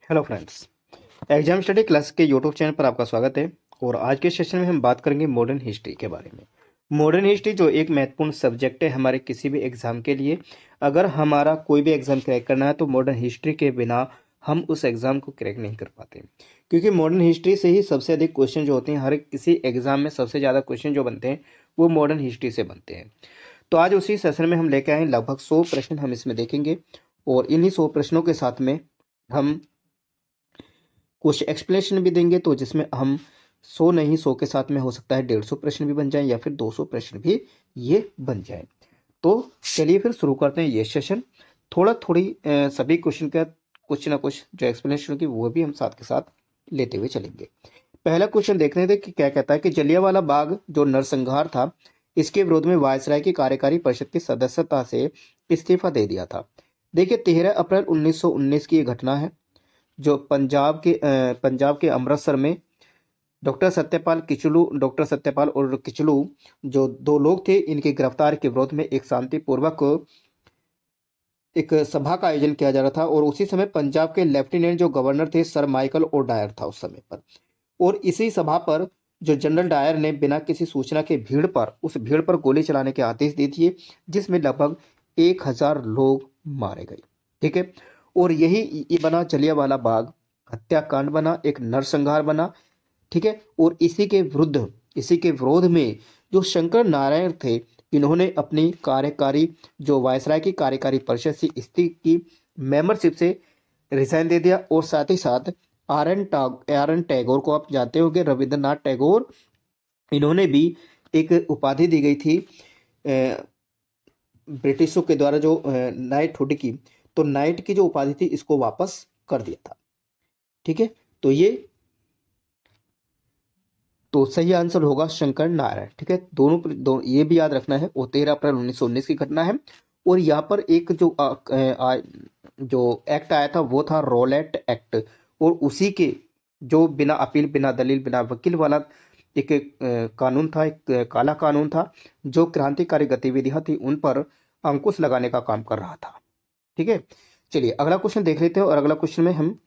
Hello friends. Exam study class के YouTube channel पर आपका स्वागत है। और आज के सेशन में हम बात करेंगे मॉडर्न हिस्ट्री के बारे में। मॉडर्न हिस्ट्री जो एक महत्वपूर्ण सब्जेक्ट है हमारे किसी भी एग्जाम के लिए। अगर हमारा कोई भी एग्जाम क्रैक करना है तो मॉडर्न हिस्ट्री के बिना हम उस एग्जाम को क्रैक नहीं कर पाते, क्योंकि मॉडर्न हिस्ट्री से ही सबसे अधिक क्वेश्चन जो होते हैं, हर एक किसी एग्जाम में सबसे ज़्यादा क्वेश्चन जो बनते हैं वो मॉडर्न हिस्ट्री से बनते हैं। तो आज उसी सेशन में हम लेके आए लगभग 100 प्रश्न हम इसमें देखेंगे, और इन्हीं 100 प्रश्नों के साथ में हम कुछ एक्सप्लेनेशन भी देंगे, तो जिसमें हम 100 नहीं, 100 के साथ में हो सकता है 150 प्रश्न भी बन जाए या फिर 200 प्रश्न भी ये बन जाए। तो चलिए फिर शुरू करते हैं ये सेशन। थोड़ी सभी क्वेश्चन का कुछ ना कुछ जो एक्सप्लेनेशन होगी वो भी हम साथ के साथ लेते हुए चलेंगे। पहला क्वेश्चन देख रहे थे कि क्या कहता है कि जलियांवाला बाग जो नरसंहार था, इसके विरोध में वायसराय की कार्यकारी परिषद की सदस्यता से इस्तीफा दे दिया था। देखिए 13 अप्रैल 1919 की ये घटना है, जो पंजाब के अमृतसर में डॉक्टर सत्यपाल और किचलू जो दो लोग थे, इनके गिरफ्तार के विरोध में एक शांतिपूर्वक एक सभा का आयोजन किया जा रहा था। और उसी समय पंजाब के लेफ्टिनेंट जो गवर्नर थे सर माइकल ओ डायर था उस समय पर। और इसी सभा पर जो जनरल डायर ने बिना किसी सूचना के उस भीड़ पर गोली चलाने के आदेश दे दिए, जिसमें लगभग 1000 लोग मारे गए। ठीक है। और यही ये बना जलियांवाला बाग हत्याकांड, बना एक नरसंहार बना। ठीक है। और इसी के विरोध में जो शंकर नारायण थे, इन्होंने अपनी कार्यकारी जो वायसराय की कार्यकारी परिषद से इस्तीफे की मेंबरशिप से रिजाइन दे दिया। और साथ ही साथ आर एन टैगोर को आप जानते होंगे, रविंद्रनाथ टैगोर, इन्होंने भी एक उपाधि दी गई थी ब्रिटिशों के द्वारा, जो नाइटहुड की, तो नाइट की जो उपाधि थी इसको वापस कर दिया था। ठीक है। तो सही आंसर होगा शंकर नारायण। ठीक है। दोनों ये भी याद रखना है। वो 13 अप्रैल 1919 की घटना है। और यहाँ पर एक जो एक्ट आया था वो था रॉलेट एक्ट। और उसी के जो बिना अपील, बिना दलील, बिना वकील वाला एक कानून था, एक काला कानून था, जो क्रांतिकारी गतिविधियां थी उन पर अंकुश लगाने का काम कर रहा था। ठीक है। चलिए अगला क्वेश्चन देख लेते हैं। और अगला क्वेश्चन में हम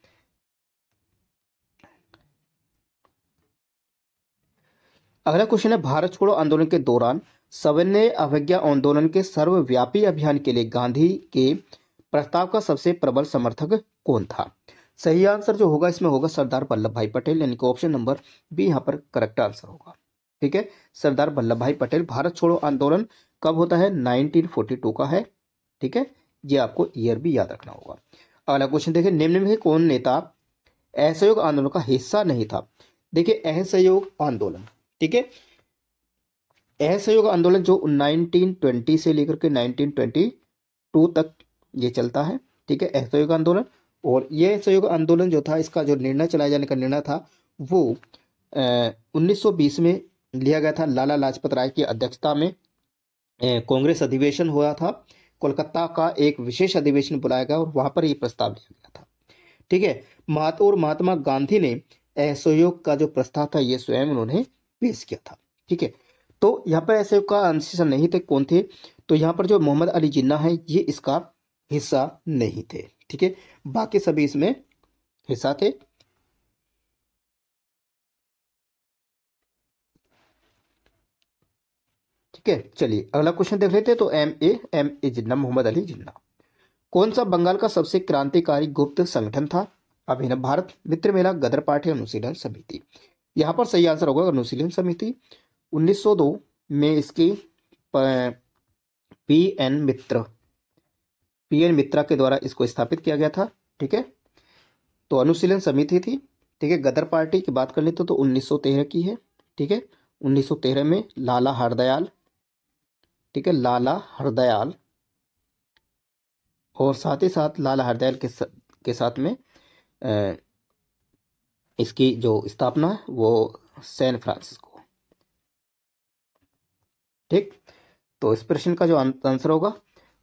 अगला क्वेश्चन है, भारत छोड़ो आंदोलन के दौरान सविनय अवज्ञा आंदोलन के सर्वव्यापी अभियान के लिए गांधी के प्रस्ताव का सबसे प्रबल समर्थक कौन था? सही आंसर जो होगा इसमें होगा सरदार वल्लभ भाई पटेल, यानी कि ऑप्शन नंबर बी यहाँ पर करेक्ट आंसर होगा। ठीक है। सरदार वल्लभ भाई पटेल। भारत छोड़ो आंदोलन कब होता है? 1942 का है। ठीक है। ये आपको ईयर भी याद रखना होगा। अगला क्वेश्चन देखिए, निम्न में कौन नेता असहयोग आंदोलन का हिस्सा नहीं था? देखिए असहयोग आंदोलन, ठीक है, असहयोग आंदोलन जो 1920 से लेकर के 1922 तक ये चलता है। ठीक है। असहयोग आंदोलन। और ये असहयोग आंदोलन जो था, इसका जो निर्णय चलाए जाने का निर्णय था वो 1920 में लिया गया था। लाला लाजपत राय की अध्यक्षता में कांग्रेस अधिवेशन हुआ था। कोलकाता का एक विशेष अधिवेशन बुलाया गया और वहां पर ये प्रस्ताव लिया गया था। ठीक है। महात्मा गांधी ने असहयोग का जो प्रस्ताव था ये स्वयं उन्होंने पेश किया था। ठीक है। तो यहाँ पर असहयोग का अंश नहीं थे, कौन थे? तो यहाँ पर जो मोहम्मद अली जिन्ना है ये इसका हिस्सा नहीं थे। ठीक है। बाकी सभी इसमें हिस्सा थे। ठीक है। चलिए अगला क्वेश्चन देख लेते हैं। तो एम ए जिन्ना, मोहम्मद अली जिन्ना कौन सा बंगाल का सबसे क्रांतिकारी गुप्त संगठन था? अभिनव भारत, मित्र मेला, गदर पार्टी, अनुशीलन समिति। यहाँ पर सही आंसर होगा अनुशीलन समिति। 1902 में इसकी पी एन मित्रा के द्वारा इसको स्थापित किया गया था। ठीक है। तो अनुशीलन समिति थी। ठीक है। गदर पार्टी की बात कर लेते तो 1913 की है। ठीक है। 1913 में लाला हरदयाल, ठीक है, लाला हरदयाल, और साथ ही साथ लाला हरदयाल के साथ में अ, इसकी जो स्थापना है वो सैन फ्रांसिस्को। ठीक। तो इस प्रश्न का जो आंसर होगा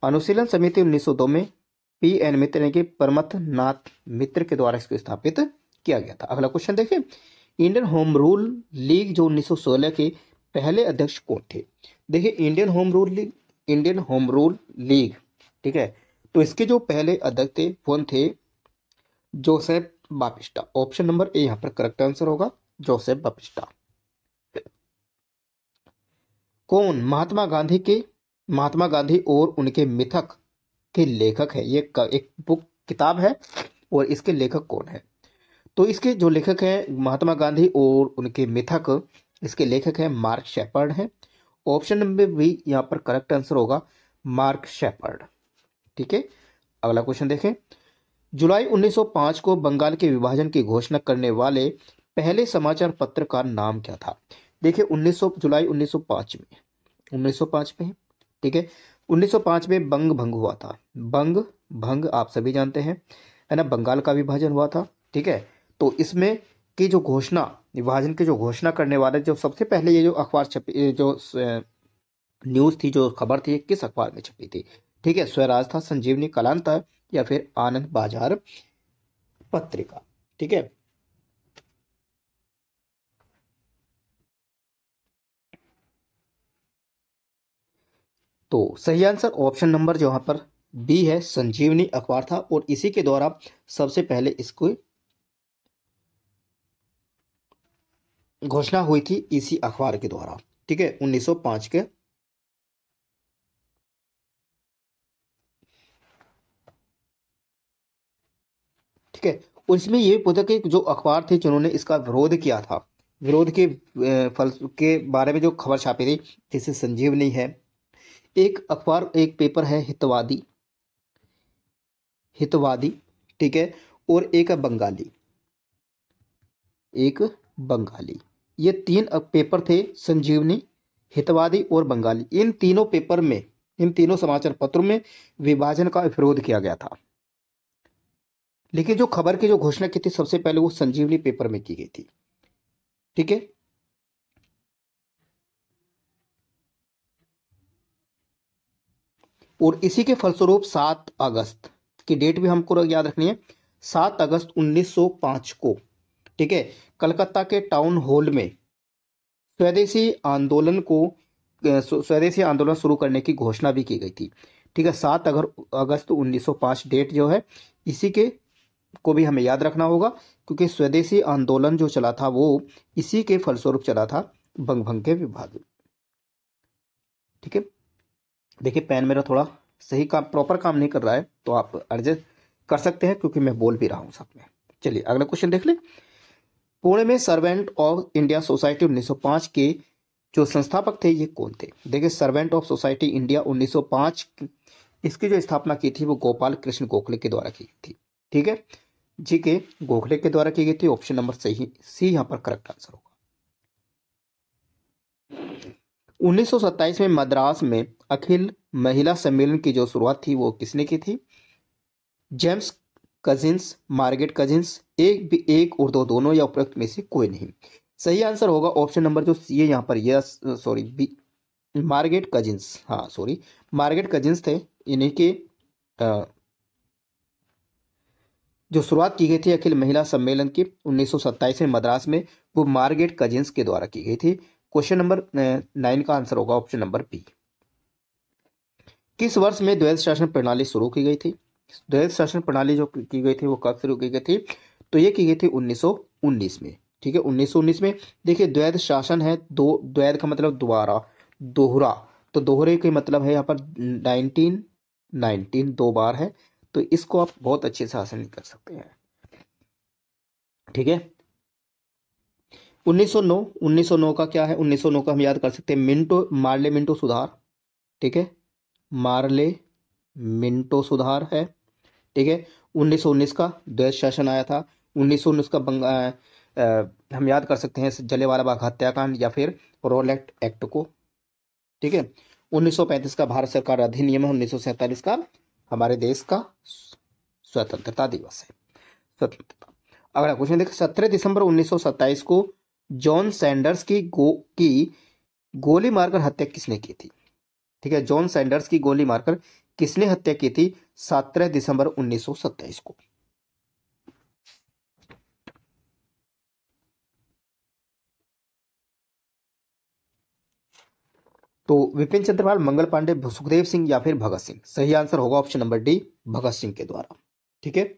अनुशीलन समिति 1902 में पी एन मित्र यानी कि परमथ नाथ मित्र के द्वारा इसको स्थापित किया गया था। अगला क्वेश्चन देखिए, इंडियन होम रूल लीग जो 1916 के पहले अध्यक्ष कौन थे? देखिए इंडियन होम रूल लीग, ठीक है, तो इसके जो पहले अध्यक्ष थे वो थे जोसेफ बापिस्टा। ऑप्शन नंबर ए यहाँ पर करेक्ट आंसर होगा, जोसेफ बापिस्टा। कौन महात्मा गांधी और उनके मिथक के लेखक है? ये एक बुक किताब है और इसके लेखक कौन है? तो इसके जो लेखक हैं महात्मा गांधी और उनके मिथक, इसके लेखक हैं मार्क शेपर्ड हैं। ऑप्शन नंबर बी यहाँ पर करेक्ट आंसर होगा, मार्क शेपर्ड। ठीक है, अगला क्वेश्चन देखें। जुलाई 1905 को बंगाल के विभाजन की घोषणा करने वाले पहले समाचार पत्र का नाम क्या था? देखिए जुलाई 1905 में 1905 में, ठीक है, 1905 में बंग भंग हुआ था। बंग भंग आप सभी जानते हैं, है ना, बंगाल का विभाजन हुआ था। ठीक है, तो इसमें की जो घोषणा, विभाजन की जो घोषणा करने वाले, जो सबसे पहले ये जो अखबार छपी, ये जो न्यूज थी, जो खबर थी, किस अखबार में छपी थी? ठीक है, स्वराज था, संजीवनी, कालांतर या फिर आनंद बाजार पत्रिका। ठीक है, तो सही आंसर ऑप्शन नंबर जो यहां पर बी है, संजीवनी अखबार था और इसी के द्वारा सबसे पहले इसको घोषणा हुई थी, इसी अखबार के द्वारा। ठीक है, 1905 के। ठीक है, और इसमें ये पूछा कि जो अखबार थे जिन्होंने इसका विरोध किया था, विरोध के फल के बारे में जो खबर छापी थी, जैसे संजीवनी है, एक अखबार, एक पेपर है हितवादी, हितवादी, ठीक है, और एक है बंगाली, एक बंगाली। ये तीन पेपर थे, संजीवनी, हितवादी और बंगाली। इन तीनों पेपर में, इन तीनों समाचार पत्रों में विभाजन का विरोध किया गया था, लेकिन जो खबर की जो घोषणा की थी सबसे पहले वो संजीवनी पेपर में की गई थी। ठीक है, और इसी के फलस्वरूप 7 अगस्त की डेट भी हमको याद रखनी है, 7 अगस्त 1905 को, ठीक है, कलकत्ता के टाउन हॉल में स्वदेशी आंदोलन को स्वदेशी आंदोलन शुरू करने की घोषणा भी की गई थी। ठीक है, 7 अगस्त 1905 डेट जो है, इसी के को भी हमें याद रखना होगा, क्योंकि स्वदेशी आंदोलन जो चला था वो इसी के फलस्वरूप चला था, बंग भंग के विभाजन। ठीक है, देखिए पेन मेरा थोड़ा सही काम, प्रॉपर काम नहीं कर रहा है, तो आप एडजस्ट कर सकते हैं क्योंकि मैं बोल भी रहा हूं साथ में। चलिए अगला क्वेश्चन देख ले। पुणे में सर्वेंट ऑफ इंडिया सोसाइटी 1905 के जो संस्थापक थे ये कौन थे? देखिए सर्वेंट ऑफ सोसाइटी इंडिया 1905, इसकी जो स्थापना की थी वो गोपाल कृष्ण गोखले के द्वारा की गई थी। ठीक है, जी के गोखले के द्वारा की गई थी। ऑप्शन नंबर सही सी यहाँ पर करेक्ट आंसर होगा। 1927 में मद्रास में अखिल महिला सम्मेलन की जो शुरुआत थी वो किसने की थी? जेम्स कजिन्स, मार्गेट कजिन्स, एक और दो दोनों या उपरोक्त में से कोई नहीं। सही आंसर होगा ऑप्शन नंबर जो सी है यहाँ पर, yes sorry B, Margaret Cousins. हाँ सॉरी, मार्गेट कजिन्स थे, इन्हीं के जो शुरुआत की गई थी अखिल महिला सम्मेलन की 1927 में मद्रास में, वो मार्गेट कजिन्स के द्वारा की गई थी। क्वेश्चन नंबर 9 का आंसर होगा ऑप्शन नंबर बी। किस वर्ष में द्वैध शासन प्रणाली शुरू की गई थी? द्वैध शासन प्रणाली जो की गई थी वो कब शुरू की गई थी? तो ये की गई थी 1919 में। ठीक है, 1919 में। देखिए द्वैध शासन है, दो, द्वैध का मतलब दोबारा, दोहरा, तो दोहरे के मतलब है यहाँ पर 19 दो बार है, तो इसको आप बहुत अच्छे से हासिल कर सकते हैं। ठीक है, 1909 का क्या है? 1909 का हम याद कर सकते हैं मार्ले मिंटो सुधार। ठीक है, मार्ले मिंटो सुधार है। ठीक है, 1919 का द्वैध शासन आया था। 1919 का हम याद कर सकते हैं जलियांवाला बाग हत्याकांड या फिर रोलेट एक्ट को। ठीक है, 1935 का भारत सरकार अधिनियम है। 1947 का हमारे देश का स्वतंत्रता दिवस है, स्वतंत्रता। अगला क्वेश्चन देखिए, 17 दिसंबर 1927 को जॉन सैंडर्स की गोली मारकर हत्या किसने की थी? ठीक है, जॉन सैंडर्स की गोली मारकर किसने हत्या की थी 17 दिसंबर 1927 को? तो विपिन चंद्रपाल, मंगल पांडे, सुखदेव सिंह या फिर भगत सिंह। सही आंसर होगा option number D, Bhagat Singh के द्वारा। ठीक है,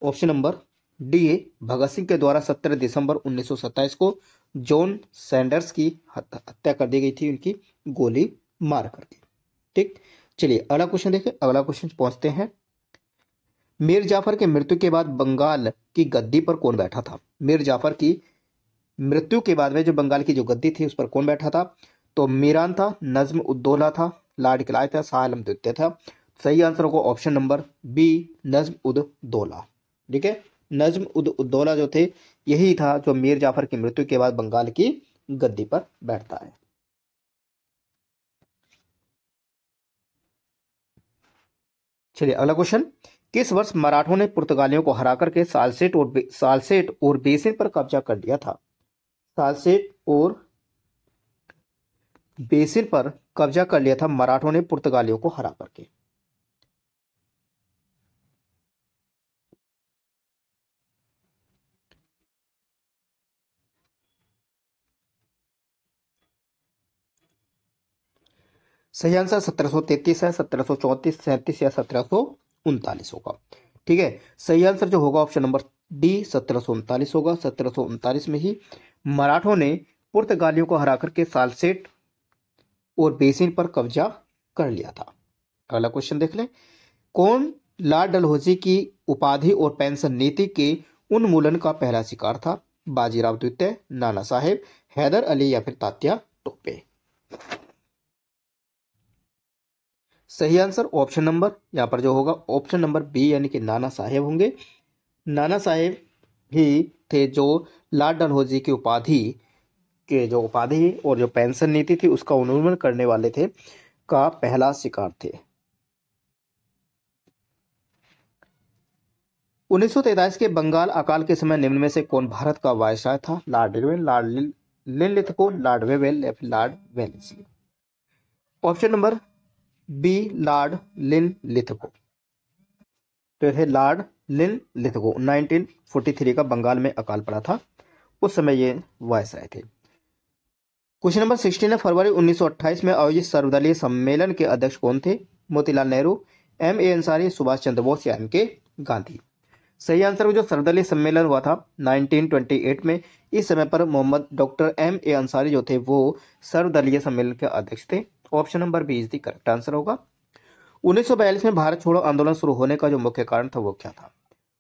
option number D Bhagat Singh के द्वारा 17 दिसंबर 1927 को जॉन सैंडर्स की हत्या कर दी गई थी, उनकी गोली मार कर दी। ठीक, चलिए अगला क्वेश्चन देखें। अगला क्वेश्चन पहुंचते हैं। मीर जाफर के मृत्यु के बाद बंगाल की गद्दी पर कौन बैठा था? मीर जाफर की मृत्यु के बाद में जो बंगाल की जो गद्दी थी उस पर कौन बैठा था? तो मीरान था, नज्म उद्दौला था, लॉर्ड क्लाइव था, शाह आलम द्वितीय था। सही आंसर होगा ऑप्शन नंबर बी, नज्म उद्दौला। ठीक है, नज्म उद्दौला जो थे यही था जो मीर जाफर की मृत्यु के बाद बंगाल की गद्दी पर बैठता है। चलिए अगला क्वेश्चन। किस वर्ष मराठों ने पुर्तगालियों को हराकर के सालसेट और बेसिन पर कब्जा कर लिया था? सालसेट और बेसिन पर कब्जा कर लिया था मराठों ने पुर्तगालियों को हरा करके। सही आंसर 1733 है, 1734, 37 या 1739 होगा। ठीक है, सही आंसर जो होगा ऑप्शन नंबर डी 1739 होगा। 1739 में ही मराठों ने पुर्तगालियों को हराकर के सालसेट और बेसिन पर कब्जा कर लिया था। अगला क्वेश्चन देख लें। कौन लॉर्ड डलहौजी की उपाधि और पेंशन नीति के उन्मूलन का पहला शिकार था? बाजीराव द्वितीय, नाना साहेब, हैदर अली या फिर तात्या टोपे? सही आंसर ऑप्शन नंबर यहां पर जो होगा ऑप्शन नंबर बी यानी कि नाना साहेब होंगे। नाना साहेब ही थे जो लॉर्ड डलहौजी की उपाधि और जो पेंशन नीति थी उसका उन्मूलन करने वाले थे, का पहला शिकार थे। 1943 के बंगाल अकाल के समय निम्न में से कौन भारत का वायसराय था? Lord Irwin, Lord Linlithgow, Lord Wavell या फिर Lord Wellesley? Option number B, Lord Linlithgow. तो ये थे लॉर्ड लिनलिथगो। 1943 का बंगाल में अकाल पड़ा था, उस समय ये वायसराय थे। क्वेश्चन नंबर 16 है। फरवरी 1928 में आयोजित सर्वदलीय सम्मेलन के अध्यक्ष कौन थे? मोतीलाल नेहरू, M.A. अंसारी, सुभाष चंद्र बोस या M.K. गांधी? सही आंसर जो सर्वदलीय सम्मेलन हुआ था 1928 में, इस समय पर डॉक्टर M.A. अंसारी जो थे वो सर्वदलीय सम्मेलन के अध्यक्ष थे। Option number B is the correct answer होगा। 1942 में भारत छोड़ो आंदोलन शुरू होने का जो मुख्य कारण था वो क्या था?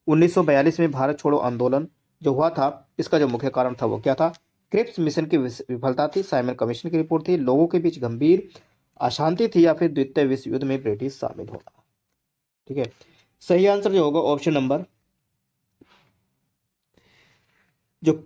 1942 में भारत छोड़ो आंदोलन जो हुआ था इसका जो मुख्य कारण था वो क्या था? क्रिप्स मिशन की विफलता थी, साइमन कमीशन की रिपोर्ट थी, लोगों के बीच गंभीर अशांति थी या फिर द्वितीय विश्व युद्ध में ब्रिटिश शामिल होना? ठीक है, सही आंसर जो होगा ऑप्शन नंबर जो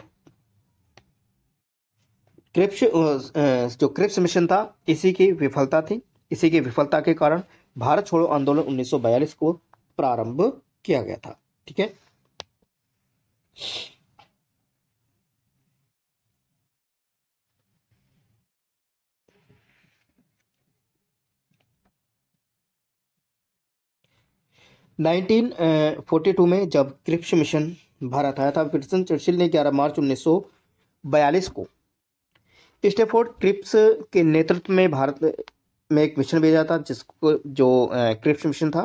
क्रिप्स मिशन था इसी की विफलता थी। इसी की विफलता के कारण भारत छोड़ो आंदोलन 1942 को प्रारंभ किया गया था। ठीक है, नाइनटीन 42 में जब क्रिप्स मिशन भारत आया था, विंस्टन चर्चिल ने 11 मार्च 1942 को स्टेफोर्ड क्रिप्स के नेतृत्व में भारत में एक मिशन भेजा था जिसको जो क्रिप्स मिशन था।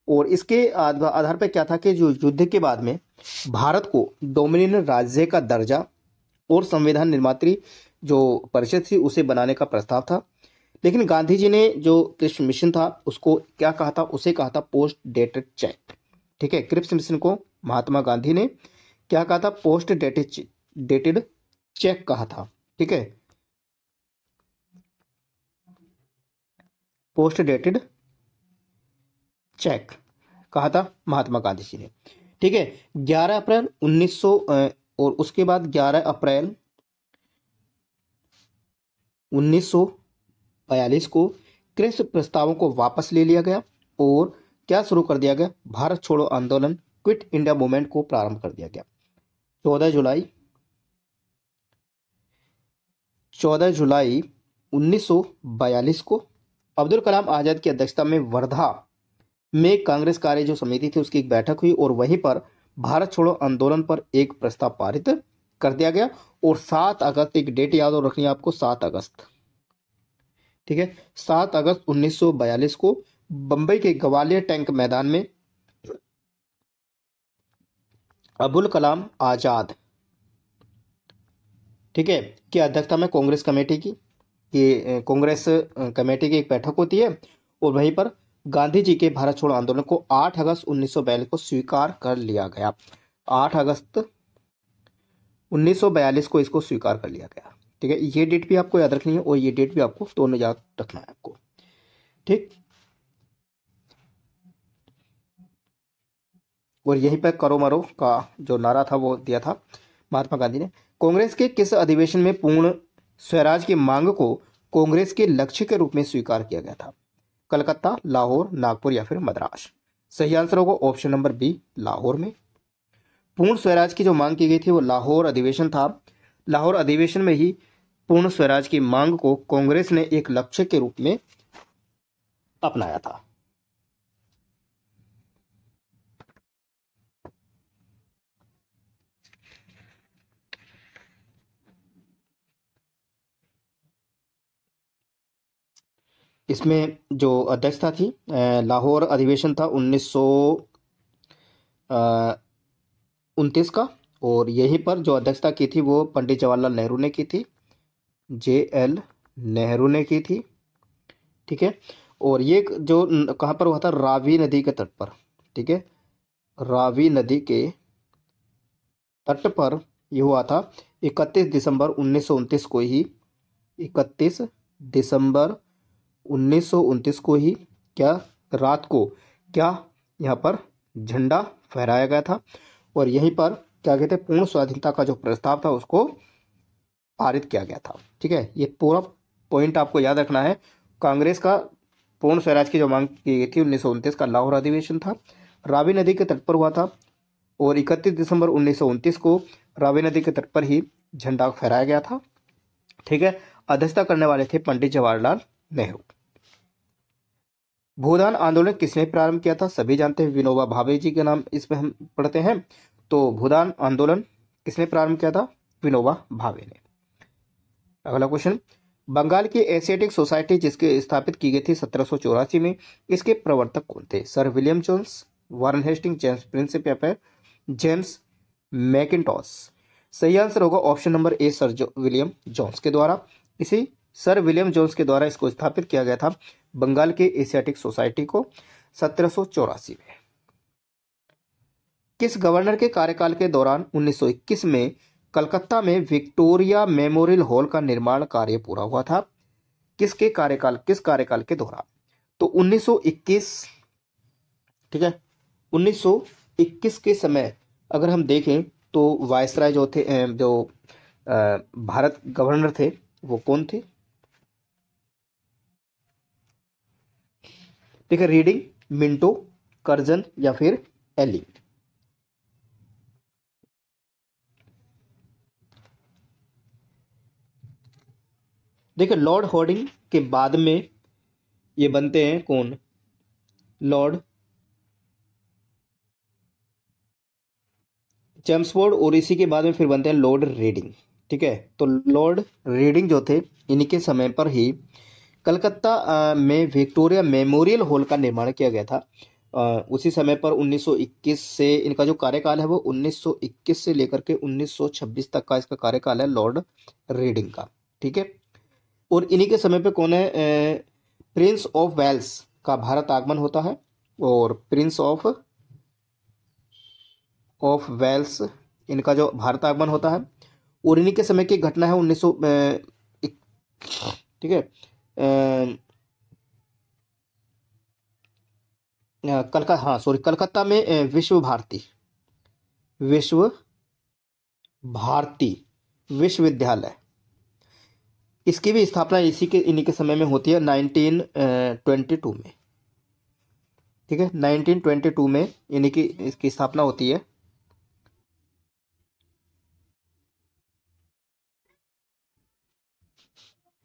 और इसके आधार पर क्या था कि जो युद्ध के बाद में भारत को डोमिनियन राज्य का दर्जा और संविधान निर्मात्री जो परिषद थी उसे बनाने का प्रस्ताव था। लेकिन गांधी जी ने जो क्रिप्स मिशन था उसको क्या कहा था? उसे कहा था पोस्ट डेटेड चेक। ठीक है, क्रिप्स मिशन को महात्मा गांधी ने क्या कहा था? पोस्ट डेटेड चेक कहा था। ठीक है, पोस्ट डेटेड चेक कहा था महात्मा गांधी जी ने। ठीक है, 11 अप्रैल 1900 और उसके बाद 11 अप्रैल 1942 को क्रिप्स प्रस्तावों को वापस ले लिया गया और क्या शुरू कर दिया गया? भारत छोड़ो आंदोलन, क्विट इंडिया मूवमेंट को प्रारंभ कर दिया गया। 14 जुलाई 1942 को अब्दुल कलाम आजाद की अध्यक्षता में वर्धा में कांग्रेस कार्य जो समिति थी उसकी एक बैठक हुई और वहीं पर भारत छोड़ो आंदोलन पर एक प्रस्ताव पारित कर दिया गया। और 7 अगस्त, एक डेट याद और रखनी है आपको, 7 अगस्त। ठीक है, 7 अगस्त 1942 को बंबई के ग्वालियर टैंक मैदान में अबुल कलाम आजाद, ठीक है, की अध्यक्षता में कांग्रेस कमेटी की, कि कांग्रेस कमेटी की एक बैठक होती है और वहीं पर गांधी जी के भारत छोड़ो आंदोलन को 8 अगस्त 1942 को स्वीकार कर लिया गया। 8 अगस्त 1942 को इसको स्वीकार कर लिया गया। ठीक है, ये डेट भी आपको याद रखनी है और ये डेट भी आपको दोनों याद रखना है आपको। ठीक, और यहीं पर करो मरो का जो नारा था वो दिया था महात्मा गांधी ने। कांग्रेस के किस अधिवेशन में पूर्ण स्वराज की मांग को कांग्रेस के लक्ष्य के रूप में स्वीकार किया गया था? कलकत्ता, लाहौर, नागपुर या फिर मद्रास? सही आंसर होगा ऑप्शन नंबर बी, लाहौर में। पूर्ण स्वराज की जो मांग की गई थी वो लाहौर अधिवेशन था। लाहौर अधिवेशन में ही पूर्ण स्वराज की मांग को कांग्रेस ने एक लक्ष्य के रूप में अपनाया था। इसमें जो अध्यक्षता थी लाहौर अधिवेशन था 1929 का, और यहीं पर जो अध्यक्षता की थी वो पंडित जवाहरलाल नेहरू ने की थी, JL नेहरू ने की थी। ठीक है, और ये जो कहाँ पर हुआ था? रावी नदी के तट पर। ठीक है, रावी नदी के तट पर ये हुआ था 31 दिसंबर 1929 को ही। 31 दिसंबर 1929 को ही क्या रात को क्या यहाँ पर झंडा फहराया गया था और यहीं पर क्या कहते हैं पूर्ण स्वाधीनता का जो प्रस्ताव था उसको पारित किया गया था। ठीक है, ये पूरा पॉइंट आपको याद रखना है। कांग्रेस का पूर्ण स्वराज की जो मांग की गई थी 1929 का लाहौर अधिवेशन था, रावी नदी के तट पर हुआ था और 31 दिसंबर 1929 को रावी नदी के तट पर ही झंडा फहराया गया था। ठीक है, अध्यक्षता करने वाले थे पंडित जवाहरलाल नेहरू। भूदान आंदोलन किसने प्रारंभ किया था? सभी जानते हैं, विनोबा भावे जी के नाम इसमें हम पढ़ते हैं। तो भूदान आंदोलन किसने प्रारंभ किया था? विनोबा भावे ने। अगला क्वेश्चन, बंगाल की एशियाटिक सोसाइटी जिसकी स्थापित की गई थी 1784 में, इसके प्रवर्तक कौन थे? Sir William Jones, Warren Hasting, James Prinsep या फिर जेम्स मैकिन्टॉश? सही आंसर होगा option number A, sir William Jones के द्वारा। इसी सर विलियम जोन्स के द्वारा इसको स्थापित किया गया था बंगाल के एशियाटिक सोसाइटी को 1784 में। किस गवर्नर के कार्यकाल के दौरान 1921 में कलकत्ता में विक्टोरिया मेमोरियल हॉल का निर्माण कार्य पूरा हुआ था? किस कार्यकाल के दौरान? तो 1921, ठीक है, 1921 के समय अगर हम देखें तो वायसराय जो थे जो भारत गवर्नर थे वो कौन थे? ठीक है, रीडिंग, मिंटो, कर्जन या फिर एली? देखिए, लॉर्ड हॉर्डिंग के बाद में ये बनते हैं कौन? लॉर्ड चैम्सफोर्ड, और इसी के बाद में फिर बनते हैं लॉर्ड रीडिंग। ठीक है, तो लॉर्ड रीडिंग जो थे इन्हीं के समय पर ही कलकत्ता में विक्टोरिया मेमोरियल हॉल का निर्माण किया गया था। उसी समय पर 1921 से इनका जो कार्यकाल है वो 1921 से लेकर के 1926 तक का इसका कार्यकाल है लॉर्ड रीडिंग का। ठीक है, और इन्हीं के समय पे कौन है? प्रिंस ऑफ वेल्स का भारत आगमन होता है, और प्रिंस ऑफ वेल्स इनका जो भारत आगमन होता है, और इन्हीं के समय की घटना है 1900, ठीक है, कलकत्ता में विश्व भारती विश्वविद्यालय, इसकी भी स्थापना इन्हीं के समय में होती है 1922 में। ठीक है, 1922 में इन्हीं की इसकी स्थापना होती है।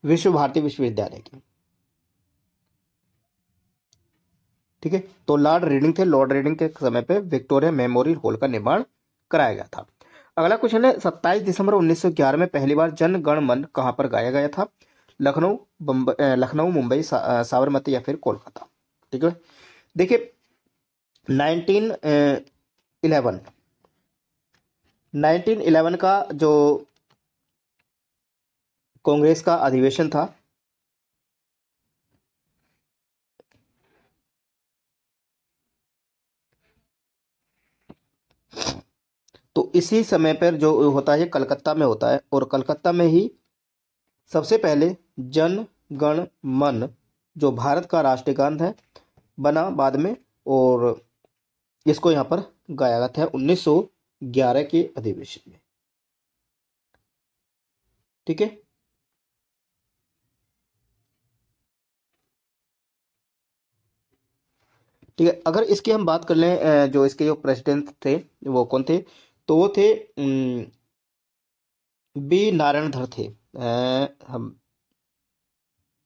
विश्व भारती विश्वविद्यालय की। ठीक है, तो लॉर्ड रीडिंग थे, लॉर्ड रीडिंग के समय पे विक्टोरिया मेमोरियल हॉल का निर्माण कराया गया था। अगला क्वेश्चन है, 27 दिसंबर 1911 में पहली बार जन गण मन कहाँ पर गाया गया था? लखनऊ, मुंबई, साबरमती या फिर कोलकाता? ठीक है, देखिए 1911 1911 का जो कांग्रेस का अधिवेशन था, तो इसी समय पर जो होता है कलकत्ता में होता है, और कलकत्ता में ही सबसे पहले जन गण मन जो भारत का राष्ट्रीय गान है बना बाद में, और इसको यहाँ पर गाया गया था 1911 के अधिवेशन में। ठीक है, ठीक है। अगर इसकी हम बात कर लें, जो इसके जो प्रेसिडेंट थे वो कौन थे, तो वो थे बी नारायणधर थे। हम,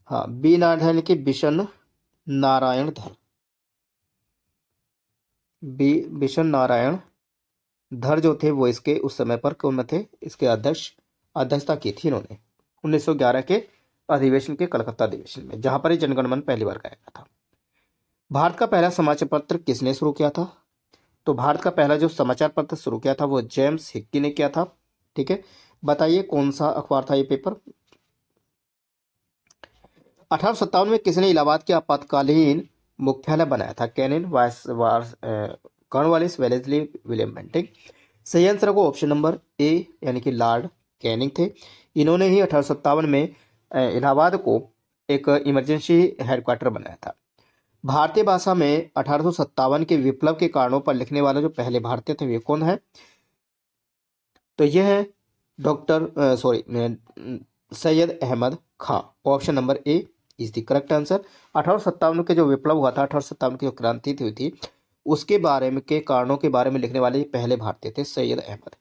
हाँ, बी नारायण के बिशन नारायण धर, बी बिशन नारायण धर जो थे वो इसके उस समय पर कौन थे, इसके अध्यक्षता की थी इन्होंने 1911 के अधिवेशन के, कलकत्ता अधिवेशन में, जहां पर ये जनगण मन पहली बार गाया गया था। भारत का पहला समाचार पत्र किसने शुरू किया था, तो भारत का पहला जो समाचार पत्र शुरू किया था वो जेम्स हिक्की ने किया था। ठीक है, बताइए कौन सा अखबार था ये पेपर। 1857 में किसने इलाहाबाद के आपातकालीन मुख्यालय बनाया था, Canning Cornwallis Wellesley William Bentinck. सही आंसर को ऑप्शन नंबर ए यानी कि लॉर्ड कैनिंग थे। इन्होंने ही 1857 में इलाहाबाद को एक इमरजेंसी हेडक्वार्टर बनाया था। भारतीय भाषा में 1857 के विप्लव के कारणों पर लिखने वाले जो पहले भारतीय थे वे कौन है, तो यह है Syed Ahmad Khan. Option number A is the correct answer. 1857 के जो विप्लव हुआ था, 1857 की जो क्रांति थी उसके बारे में के कारणों के बारे में लिखने वाले पहले भारतीय थे सैयद अहमद।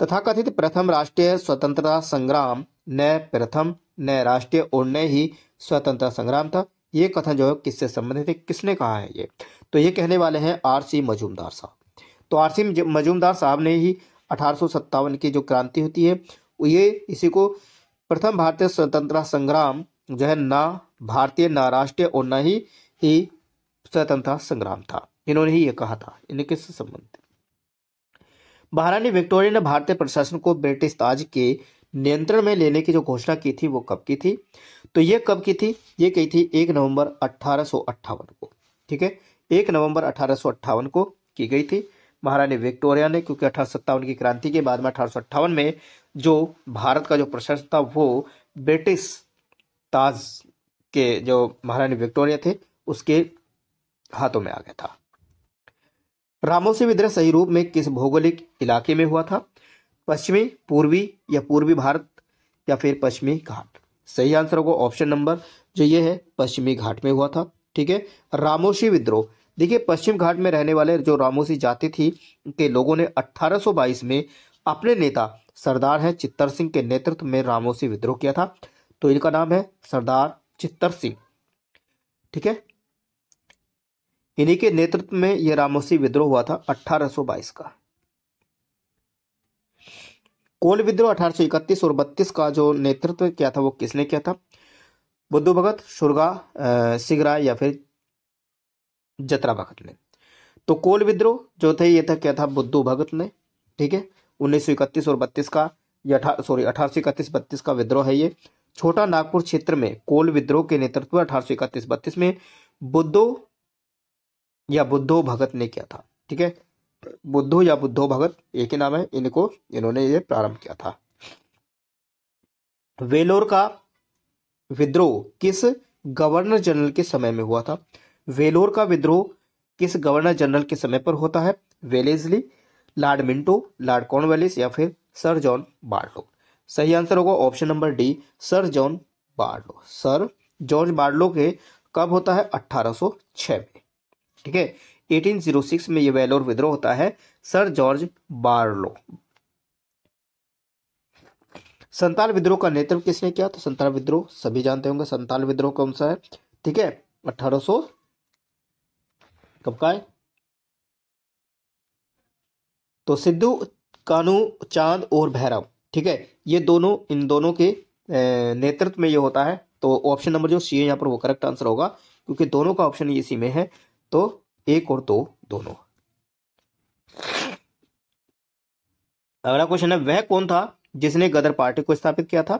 तथाकथित प्रथम राष्ट्रीय स्वतंत्रता संग्राम न प्रथम न राष्ट्रीय और न ही स्वतंत्रता संग्राम था, ये कथन जो है किससे संबंधित है, किसने कहा है ये, तो ये कहने वाले हैं आर.सी. मजूमदार साहब। तो आर.सी. मजूमदार साहब ने ही 1857 की जो क्रांति होती है ये इसी को प्रथम भारतीय स्वतंत्रता संग्राम जो है ना भारतीय ना राष्ट्रीय और न ही स्वतंत्रता संग्राम था, इन्होंने ही ये कहा था। इन्हें किससे संबंधित। महारानी विक्टोरिया ने भारतीय प्रशासन को ब्रिटिश ताज के नियंत्रण में लेने की जो घोषणा की थी वो कब की थी, तो ये कब की थी, ये कही थी 1 नवंबर 1858 को। ठीक है, 1 नवंबर 1858 को की गई थी महारानी विक्टोरिया ने, क्योंकि 1857 की क्रांति के बाद में 1858 में जो भारत का जो प्रशासन था वो ब्रिटिश ताज के जो महारानी विक्टोरिया थे उसके हाथों में आ गया था। रामोसी विद्रोह सही रूप में किस भौगोलिक इलाके में हुआ था, पश्चिमी, पूर्वी या पूर्वी भारत या फिर पश्चिमी घाट। सही आंसर होगा ऑप्शन नंबर जो ये है पश्चिमी घाट में हुआ था। ठीक है, रामोसी विद्रोह, देखिए पश्चिम घाट में रहने वाले जो रामोसी जाति थी के लोगों ने 1822 में अपने नेता सरदार है चित्तर सिंह के नेतृत्व में रामोसी विद्रोह किया था, तो इनका नाम है सरदार चित्तर सिंह। ठीक है, इन्हीं के नेतृत्व में यह रामोसी विद्रोह हुआ था 1822 का। कोल विद्रोह 1831 और 32 का जो नेतृत्व किया था वो किसने किया था, बुद्धू भगत, शुरगा सिगरा या फिर जतरा भगत ने। तो कोल विद्रोह जो थे ये था क्या था, बुद्धू भगत ने। ठीक है, 1931 और 32 का, या 1831-32 का विद्रोह है ये। छोटा नागपुर क्षेत्र में कोल विद्रोह के नेतृत्व 1831-32 में बुद्धू या बुद्धो भगत ने किया था। ठीक है, बुद्धू या बुद्धो भगत एक ही नाम है, इन्होंने ये प्रारंभ किया था। वेलोर का विद्रोह किस गवर्नर जनरल के समय में हुआ था, वेलोर का विद्रोह किस गवर्नर जनरल के समय पर होता है, Wellesley, Lord Minto, Lord Cornwallis या फिर सर जॉन बार्लो। सही आंसर होगा option number D sir John Barlow. Sir George Barlow के कब होता है, 1806 में। ठीक है, 1806 में ये वेलोर विद्रोह होता है, सर जॉर्ज बार्लो। संताल विद्रोह का नेतृत्व किसने किया, तो संताल विद्रोह सभी जानते होंगे, संताल विद्रोह कौन सा है। ठीक है, 1800 कब का है, तो सिद्धू कानू चांद और भैरव। ठीक है, ये दोनों, इन दोनों के नेतृत्व में ये होता है, तो ऑप्शन नंबर जो सी है यहाँ पर वो करेक्ट आंसर होगा, क्योंकि दोनों का ऑप्शन इसी में है, तो 1 और 2 दोनों। अगला क्वेश्चन है, वह कौन था जिसने गदर पार्टी को स्थापित किया था?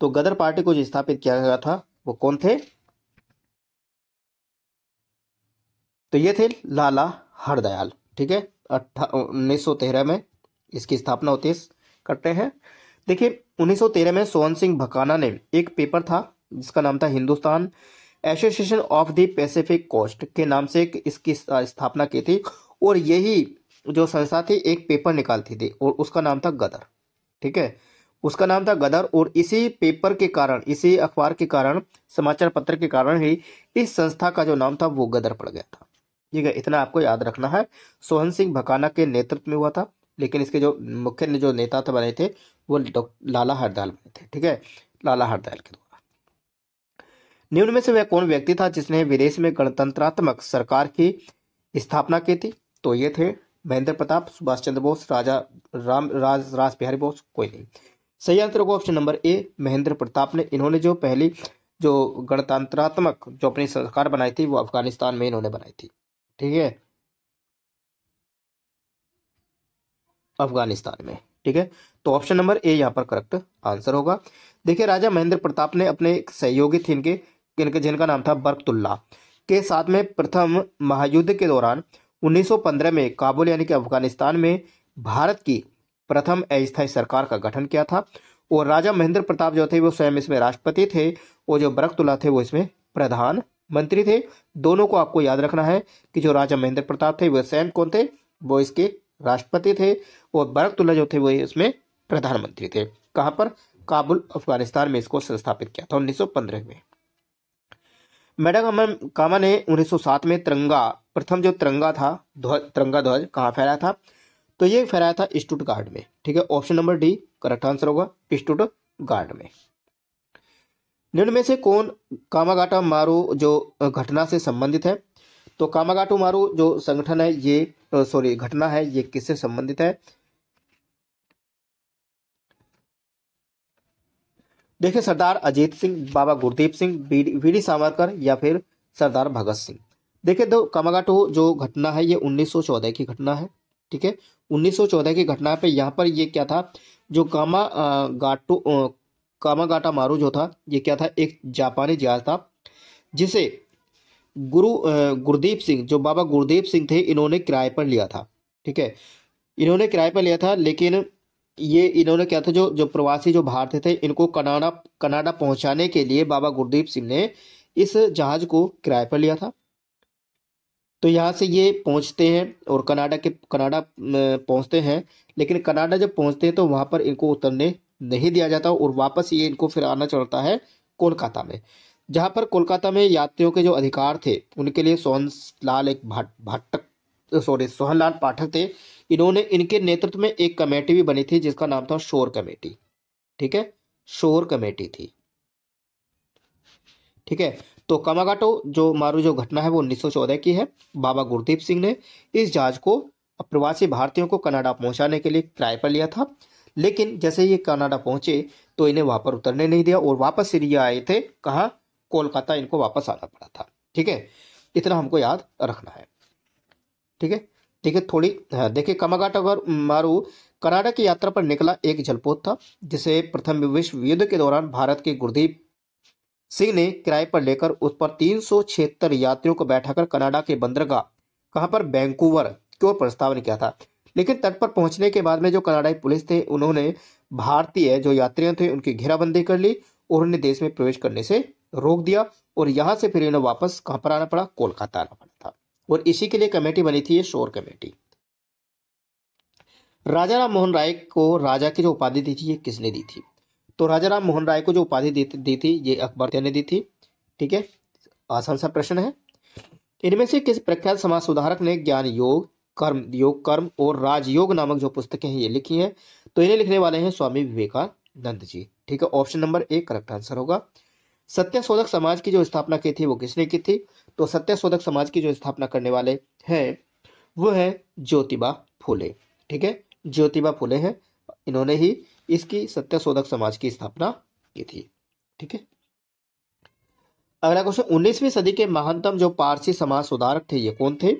तो गदर पार्टी को जो स्थापित किया गया था वो कौन थे? तो ये थे लाला हरदयाल। ठीक है, 1913 में इसकी स्थापना होती है, करते हैं। देखिए 1913 में सोहन सिंह भकाना ने एक पेपर था जिसका नाम था Hindustan Association of the Pacific Coast के नाम से इसकी स्थापना की थी। और यही जो संस्था थी एक पेपर निकालती थी और उसका नाम था गदर। ठीक है, उसका नाम था गदर। और इसी पेपर के कारण, इसी अखबार के कारण, समाचार पत्र के कारण ही इस संस्था का जो नाम था वो गदर पड़ गया था। ठीक है, इतना आपको याद रखना है। सोहन सिंह भकाना के नेतृत्व में हुआ था, लेकिन इसके जो मुख्य जो नेता थे बने थे वो लाला हरदयाल बने थे। ठीक है, लाला हरदयाल के द्वारा। निम्न में से वह कौन व्यक्ति था जिसने विदेश में गणतंत्रात्मक सरकार की स्थापना की थी? तो ये थे महेंद्र प्रताप, सुभाष चंद्र बोस, राजा रास बिहारी बोस, कोई नहीं। सही आंसर होगा ऑप्शन नंबर ए, महेंद्र प्रताप ने। इन्होंने जो पहली जो गणतंत्रात्मक जो अपनी सरकार बनाई थी वो अफगानिस्तान में इन्होंने बनाई थी। ठीक है, अफगानिस्तान में। ठीक है, तो ऑप्शन नंबर ए यहाँ पर करेक्ट आंसर होगा। देखिए राजा महेंद्र प्रताप ने अपने एक सहयोगी थे इनके इनके जिनका नाम था बरकतुल्ला के साथ में प्रथम महायुद्ध के दौरान 1915 में काबुल यानी कि अफगानिस्तान में भारत की प्रथम अस्थायी सरकार का गठन किया था। और राजा महेंद्र प्रताप जो थे वो स्वयं इसमें राष्ट्रपति थे और जो बरकतुल्ला थे वो इसमें प्रधानमंत्री थे। दोनों को आपको याद रखना है कि जो राजा महेंद्र प्रताप थे वो स्वयं कौन थे? वो इसके राष्ट्रपति थे और बरकतुल्ला जो थे वो इसमें प्रधानमंत्री थे। कहां पर? काबुल अफगानिस्तान में इसको स्थापित किया था 1915 में। मैडम कामा ने 1907 में तिरंगा, प्रथम जो तिरंगा था तिरंगा ध्वज कहाँ फहराया था? तो ये फहराया था स्टुटगार्ट में। ठीक है, option number D correct answer होगा, स्टुटगार्ट में। निम्न में से कौन कामागाटा मारू जो घटना से संबंधित है? तो कामागाटू मारू जो संगठन है ये घटना है ये किससे संबंधित है? देखिए सरदार अजीत सिंह, बाबा गुरदीप सिंह, वीडी सावरकर या फिर सरदार भगत सिंह। देखिए दो कामागाटू जो घटना है ये 1914 की घटना है। ठीक है, 1914 की घटना पे यहाँ पर ये क्या था, जो कामागाटा मारू जो था ये क्या था, एक जापानी जहाज था जिसे गुरदीप सिंह, जो बाबा गुरदीप सिंह थे इन्होंने किराए पर लिया था। ठीक है, इन्होंने किराए पर लिया था, लेकिन ये इन्होंने क्या था, जो जो प्रवासी जो भारतीय थे इनको कनाडा कनाडा पहुंचाने के लिए बाबा गुरदीप सिंह ने इस जहाज को किराए पर लिया था। तो यहाँ से ये पहुंचते हैं और कनाडा पहुंचते हैं, लेकिन कनाडा जब पहुंचते हैं तो वहां पर इनको उतरने नहीं दिया जाता और वापस ये इनको फिर आना चलता है कोलकाता में। जहां पर कोलकाता में यात्रियों के जो अधिकार थे उनके लिए सोहनलाल पाठक थे। इन्होंने इनके नेतृत्व में एक कमेटी भी बनी थी जिसका नाम था शोर कमेटी। ठीक है, शोर कमेटी थी। ठीक है, तो कामागाटो जो मारू जो घटना है वो 1914 की है। बाबा गुरदीप सिंह ने इस जहाज को प्रवासी भारतीयों को कनाडा पहुंचाने के लिए किराए पर लिया था, लेकिन जैसे ये कनाडा पहुंचे तो इन्हें वहां पर उतरने नहीं दिया और वापस फिर ये आए थे कहाँ? कोलकाता, इनको वापस आना पड़ा था। ठीक है, इतना हमको याद रखना है। ठीक है, देखिए थोड़ी देखिए कामागाटा मारू कनाडा की यात्रा पर निकला एक जलपोत था जिसे प्रथम विश्व युद्ध के दौरान भारत के गुरदीप सिंह ने किराए पर लेकर उस पर 376 यात्रियों को बैठाकर कनाडा के बंदरगाह कहां पर वैंकूवर की ओर प्रस्तावन किया था। लेकिन तट पर पहुंचने के बाद में जो कनाडाई पुलिस थे उन्होंने भारतीय जो यात्रियों थे उनकी घेराबंदी कर ली और उन्हें देश में प्रवेश करने से रोक दिया और यहां से फिर इन्हें वापस कहां पर आना पड़ा? कोलकाता आना पड़ा था। और इसी के लिए कमेटी बनी थी ये शोर कमेटी। राजा राम मोहन राय को राजा की जो उपाधि दी थी ये किसने दी थी? तो राजा राम मोहन राय को जो उपाधि दी थी ये अकबर ने दी थी। ठीक है, आसान सा प्रश्न है। इनमें से किस प्रख्यात समाज सुधारक ने ज्ञान योग कर्म और राजयोग नामक जो पुस्तकें हैं ये लिखी हैं? तो इन्हें लिखने वाले हैं स्वामी विवेकानंद जी। ठीक है, option number A correct answer होगा। सत्यशोधक समाज की जो स्थापना की थी वो किसने की थी? तो सत्यशोधक समाज की जो स्थापना करने वाले हैं वो है ज्योतिबा फुले। ठीक है, ज्योतिबा फुले हैं, इन्होंने ही इसकी सत्यशोधक समाज की स्थापना की थी। ठीक है, अगला क्वेश्चन, 19वीं सदी के महानतम जो पारसी समाज सुधारक थे ये कौन थे?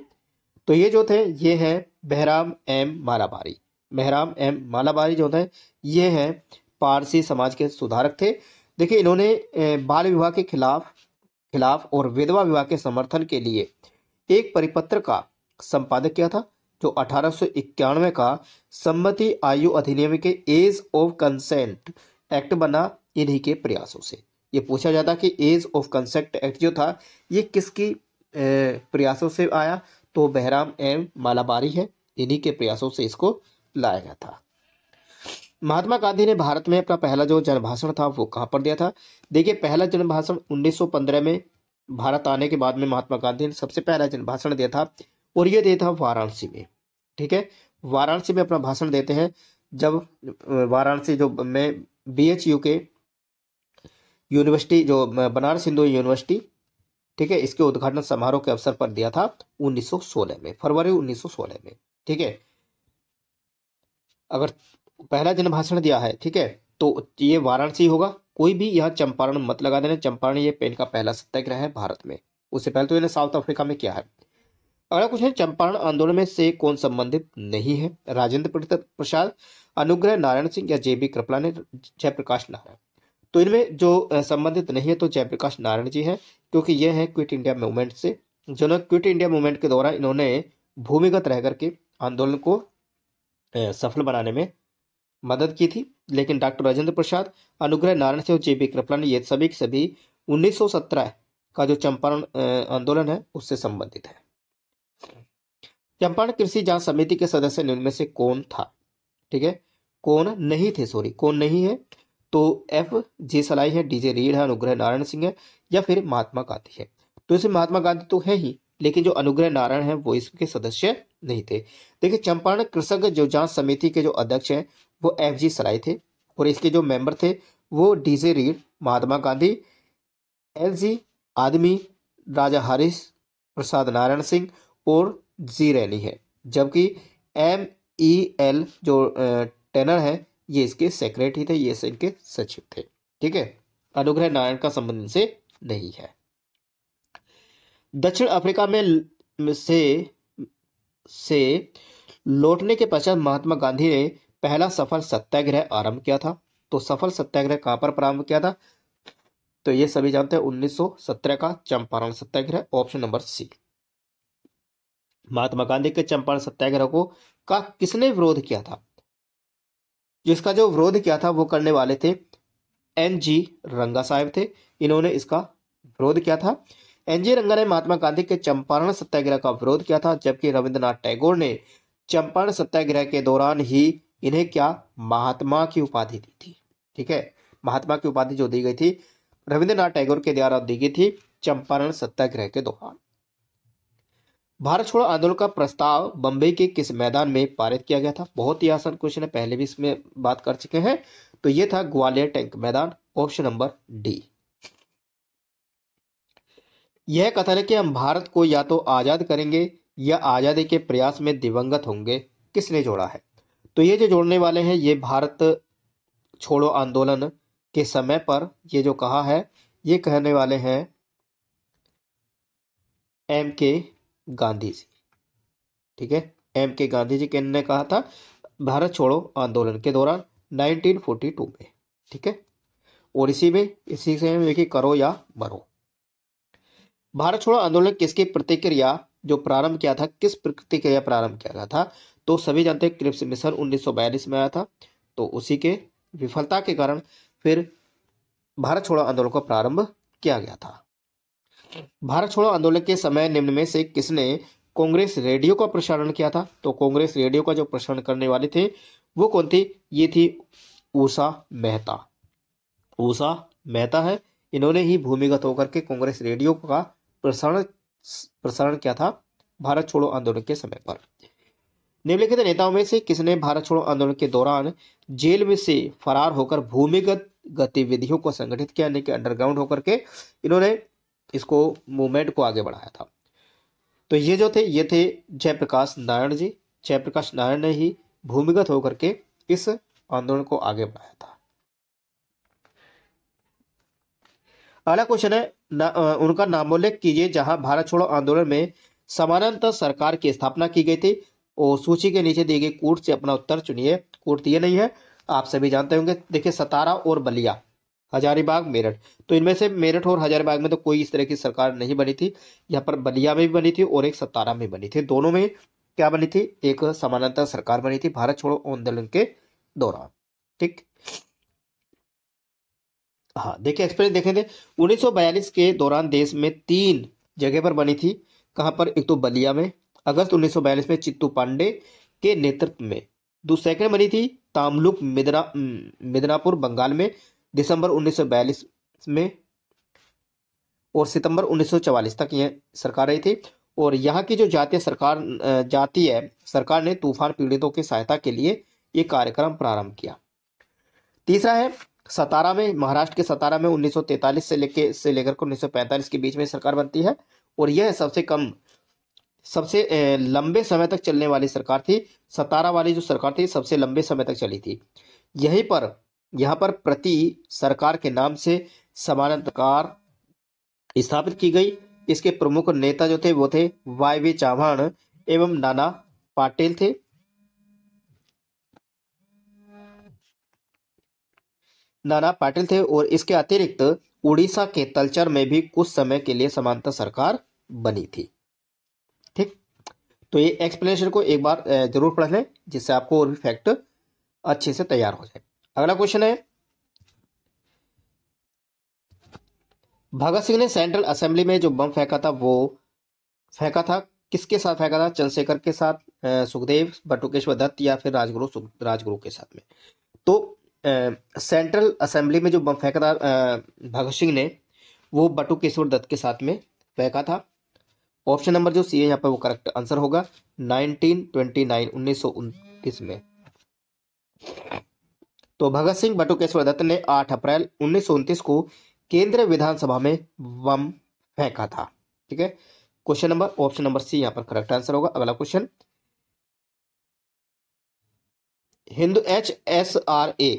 तो ये जो थे ये हैं बहराम एम मालाबारी। मेहराम एम मालाबारी जो है ये हैं पारसी समाज के सुधारक थे। देखिए इन्होंने बाल विवाह के खिलाफ और विधवा विवाह के समर्थन के लिए एक परिपत्र का संपादक किया था, जो 1891 का सम्मति आयु अधिनियम के एज ऑफ कंसेंट एक्ट बना इन्हीं के प्रयासों से। ये पूछा जाता कि एज ऑफ कंसेंट एक्ट जो था ये किसकी प्रयासों से आया, तो बहराम एम मालाबारी है, इन्हीं के प्रयासों से इसको लाया गया था। महात्मा गांधी ने भारत में अपना पहला जो जनभाषण था वो कहाँ पर दिया था? देखिए पहला जनभाषण 1915 में भारत आने के बाद में महात्मा गांधी ने सबसे पहला जनभाषण दिया था, और ये दिया था वाराणसी में। ठीक है, वाराणसी में अपना भाषण देते हैं, जब वाराणसी जो में BHU के यूनिवर्सिटी जो बनारस हिंदू यूनिवर्सिटी, ठीक है, इसके उद्घाटन समारोह के अवसर पर दिया था 1916 में, फरवरी 1916 में। ठीक है, अगर पहला जनभाषण दिया है, ठीक है, तो ये वाराणसी होगा। कोई भी यहाँ चंपारण मत लगा देना, चंपारण ये पेन का पहला सत्याग्रह है भारत में, उससे पहले तो इन्हें साउथ अफ्रीका में किया है। अगला क्वेश्चन, चंपारण आंदोलन में से कौन संबंधित नहीं है? राजेंद्र प्रसाद, अनुग्रह नारायण सिंह या JB कृपला ने जयप्रकाश नारायण? तो इनमें जो संबंधित नहीं है तो जयप्रकाश नारायण जी हैं, क्योंकि ये हैं क्विट इंडिया मूवमेंट से, जो क्विट इंडिया मूवमेंट के दौरान इन्होंने भूमिगत रह करके आंदोलन को सफल बनाने में मदद की थी। लेकिन डॉक्टर राजेंद्र प्रसाद, अनुग्रह नारायण सिंह और JB कृपला ने ये सभी के सभी 1917 का जो चंपारण आंदोलन है उससे संबंधित है। चंपारण कृषि जांच समिति के सदस्य निम्न में से कौन था? ठीक है, कौन नहीं थे, सॉरी कौन नहीं है, तो FG सलाई है, DJ रीड है, अनुग्रह नारायण सिंह है, या फिर महात्मा गांधी है। तो इसमें महात्मा गांधी तो है ही, लेकिन जो अनुग्रह नारायण है वो इसके सदस्य नहीं थे। देखिए चंपारण कृषक जो जांच समिति के जो अध्यक्ष हैं वो FG सलाई थे, और इसके जो मेंबर थे वो DJ read, Mahatma Gandhi, LG आदमी, राजा हरीश प्रसाद नारायण सिंह और जी रैनी है। जबकि MEL जो टेनर है ये इसके सेक्रेटरी थे, ये इनके सचिव थे। ठीक है, अनुग्रह नारायण का संबंध इनसे नहीं है। दक्षिण अफ्रीका में से लौटने के पश्चात महात्मा गांधी ने पहला सफल सत्याग्रह आरंभ किया था। तो सफल सत्याग्रह कहां पर प्रारंभ किया था? तो ये सभी जानते हैं 1917 का चंपारण सत्याग्रह, option number C। Mahatma Gandhi के चंपारण सत्याग्रह का किसने विरोध किया था? जिसका जो विरोध किया था वो करने वाले थे NG रंगा साहब थे, इन्होंने इसका विरोध किया था। NG रंगा ने महात्मा गांधी के चंपारण सत्याग्रह का विरोध किया था, जबकि रविंद्रनाथ टैगोर ने चंपारण सत्याग्रह के दौरान ही इन्हें क्या महात्मा की उपाधि दी थी। ठीक है, महात्मा की उपाधि जो दी गई थी रविंद्रनाथ टैगोर के द्वारा दी गई थी चंपारण सत्याग्रह के दौरान। भारत छोड़ो आंदोलन का प्रस्ताव बंबई के किस मैदान में पारित किया गया था? बहुत ही आसान क्वेश्चन है, पहले भी इसमें बात कर चुके हैं। तो ये था ग्वालियर टैंक मैदान, ऑप्शन नंबर D। यह कथन है कि हम भारत को या तो आजाद करेंगे या आजादी के प्रयास में दिवंगत होंगे, किसने जोड़ा है? तो ये जो जोड़ने वाले हैं ये भारत छोड़ो आंदोलन के समय पर ये जो कहा है ये कहने वाले हैं MK गांधी जी। ठीक है, MK गांधी जी ने कहा था भारत छोड़ो आंदोलन के दौरान 1942 में। ठीक है, और इसी से करो या मरो। भारत छोड़ो आंदोलन किसकी प्रतिक्रिया जो प्रारंभ किया था, किस प्रतिक्रिया प्रारंभ किया गया था? तो सभी जानते हैं क्रिप्स मिशन 1942 में आया था, तो उसी के विफलता के कारण फिर भारत छोड़ो आंदोलन को प्रारंभ किया गया था। भारत छोड़ो आंदोलन के समय निम्न में से किसने कांग्रेस रेडियो का प्रसारण किया था? तो कांग्रेस रेडियो का जो प्रसारण करने वाले थे वो कौन थी? ये थी उषा मेहता। उषा मेहता है, इन्होंने ही भूमिगत होकर के कांग्रेस रेडियो का प्रसारण किया था भारत छोड़ो आंदोलन के समय पर। निम्नलिखित नेताओं में से किसने भारत छोड़ो आंदोलन के दौरान जेल में से फरार होकर भूमिगत गतिविधियों को संगठित किया, यानी कि अंडरग्राउंड होकर के इन्होंने इसको मूवमेंट को आगे बढ़ाया था? तो ये जो थे ये थे जयप्रकाश नारायण जी। जयप्रकाश नारायण ने ही भूमिगत होकर के इस आंदोलन को आगे बढ़ाया था। अगला क्वेश्चन है उनका नामोल्लेख कीजिए जहां भारत छोड़ो आंदोलन में समानांतर सरकार की स्थापना की गई थी, और सूची के नीचे दी गई कूट से अपना उत्तर चुनिए। कूट ये नहीं है, आप सभी जानते होंगे। देखिए, सतारा और बलिया, हजारीबाग, मेरठ। तो इनमें से मेरठ और हजारीबाग में तो कोई इस तरह की सरकार नहीं बनी थी। यहाँ पर बलिया में भी बनी थी और एक सतारा में बनी थी। दोनों में क्या बनी थी? एक समानांतर सरकार बनी थी भारत छोड़ो आंदोलन के दौरान। ठीक, हाँ देखिए, एक्सपीरियंस देखें थे 1942 के दौरान देश में 3 जगह पर बनी थी। कहां पर? एक तो बलिया में, अगस्त 1942 में चित्तू पांडे के नेतृत्व में। सेकंड बनी थी तामलुक मिदनापुर बंगाल में, दिसंबर 1942 में, और सितंबर 1944 तक यह सरकार रही थी। और यहाँ की जो जातीय सरकार ने तूफान पीड़ितों की सहायता के लिए ये कार्यक्रम प्रारंभ किया। तीसरा है सतारा में, महाराष्ट्र के सतारा में 1943 से लेकर 1945 के बीच में सरकार बनती है। और यह सबसे लंबे समय तक चलने वाली सरकार थी। सतारा वाली जो सरकार थी सबसे लंबे समय तक चली थी। यहाँ पर प्रति सरकार के नाम से समानांतर स्थापित की गई। इसके प्रमुख नेता जो थे वो थे वाई चौहान एवं नाना पाटेल थे। और इसके अतिरिक्त उड़ीसा के तलचर में भी कुछ समय के लिए समांतर सरकार बनी थी। ठीक, तो ये एक्सप्लेनेशन को एक बार जरूर पढ़ लें, जिससे आपको और भी फैक्ट अच्छे से तैयार हो जाए। अगला क्वेश्चन है, भगत सिंह ने सेंट्रल असेंबली में जो बम फेंका था वो फेंका था किसके साथ फेंका था? चंद्रशेखर के साथ, सुखदेव, बटुकेश्वर दत्त, या फिर राजगुरु के साथ में? तो सेंट्रल असेंबली में जो बम फेंका था भगत सिंह ने, वो बटुकेश्वर दत्त के साथ में फेंका था। ऑप्शन नंबर जो सी है यहाँ पर वो करेक्ट आंसर होगा। 1929 में। तो भगत सिंह बटुकेश्वर दत्त ने 8 अप्रैल 1929 को केंद्रीय विधानसभा में बम फेंका था। ठीक है, question number option number C यहाँ पर करेक्ट आंसर होगा। अगला क्वेश्चन, हिंदू HSRA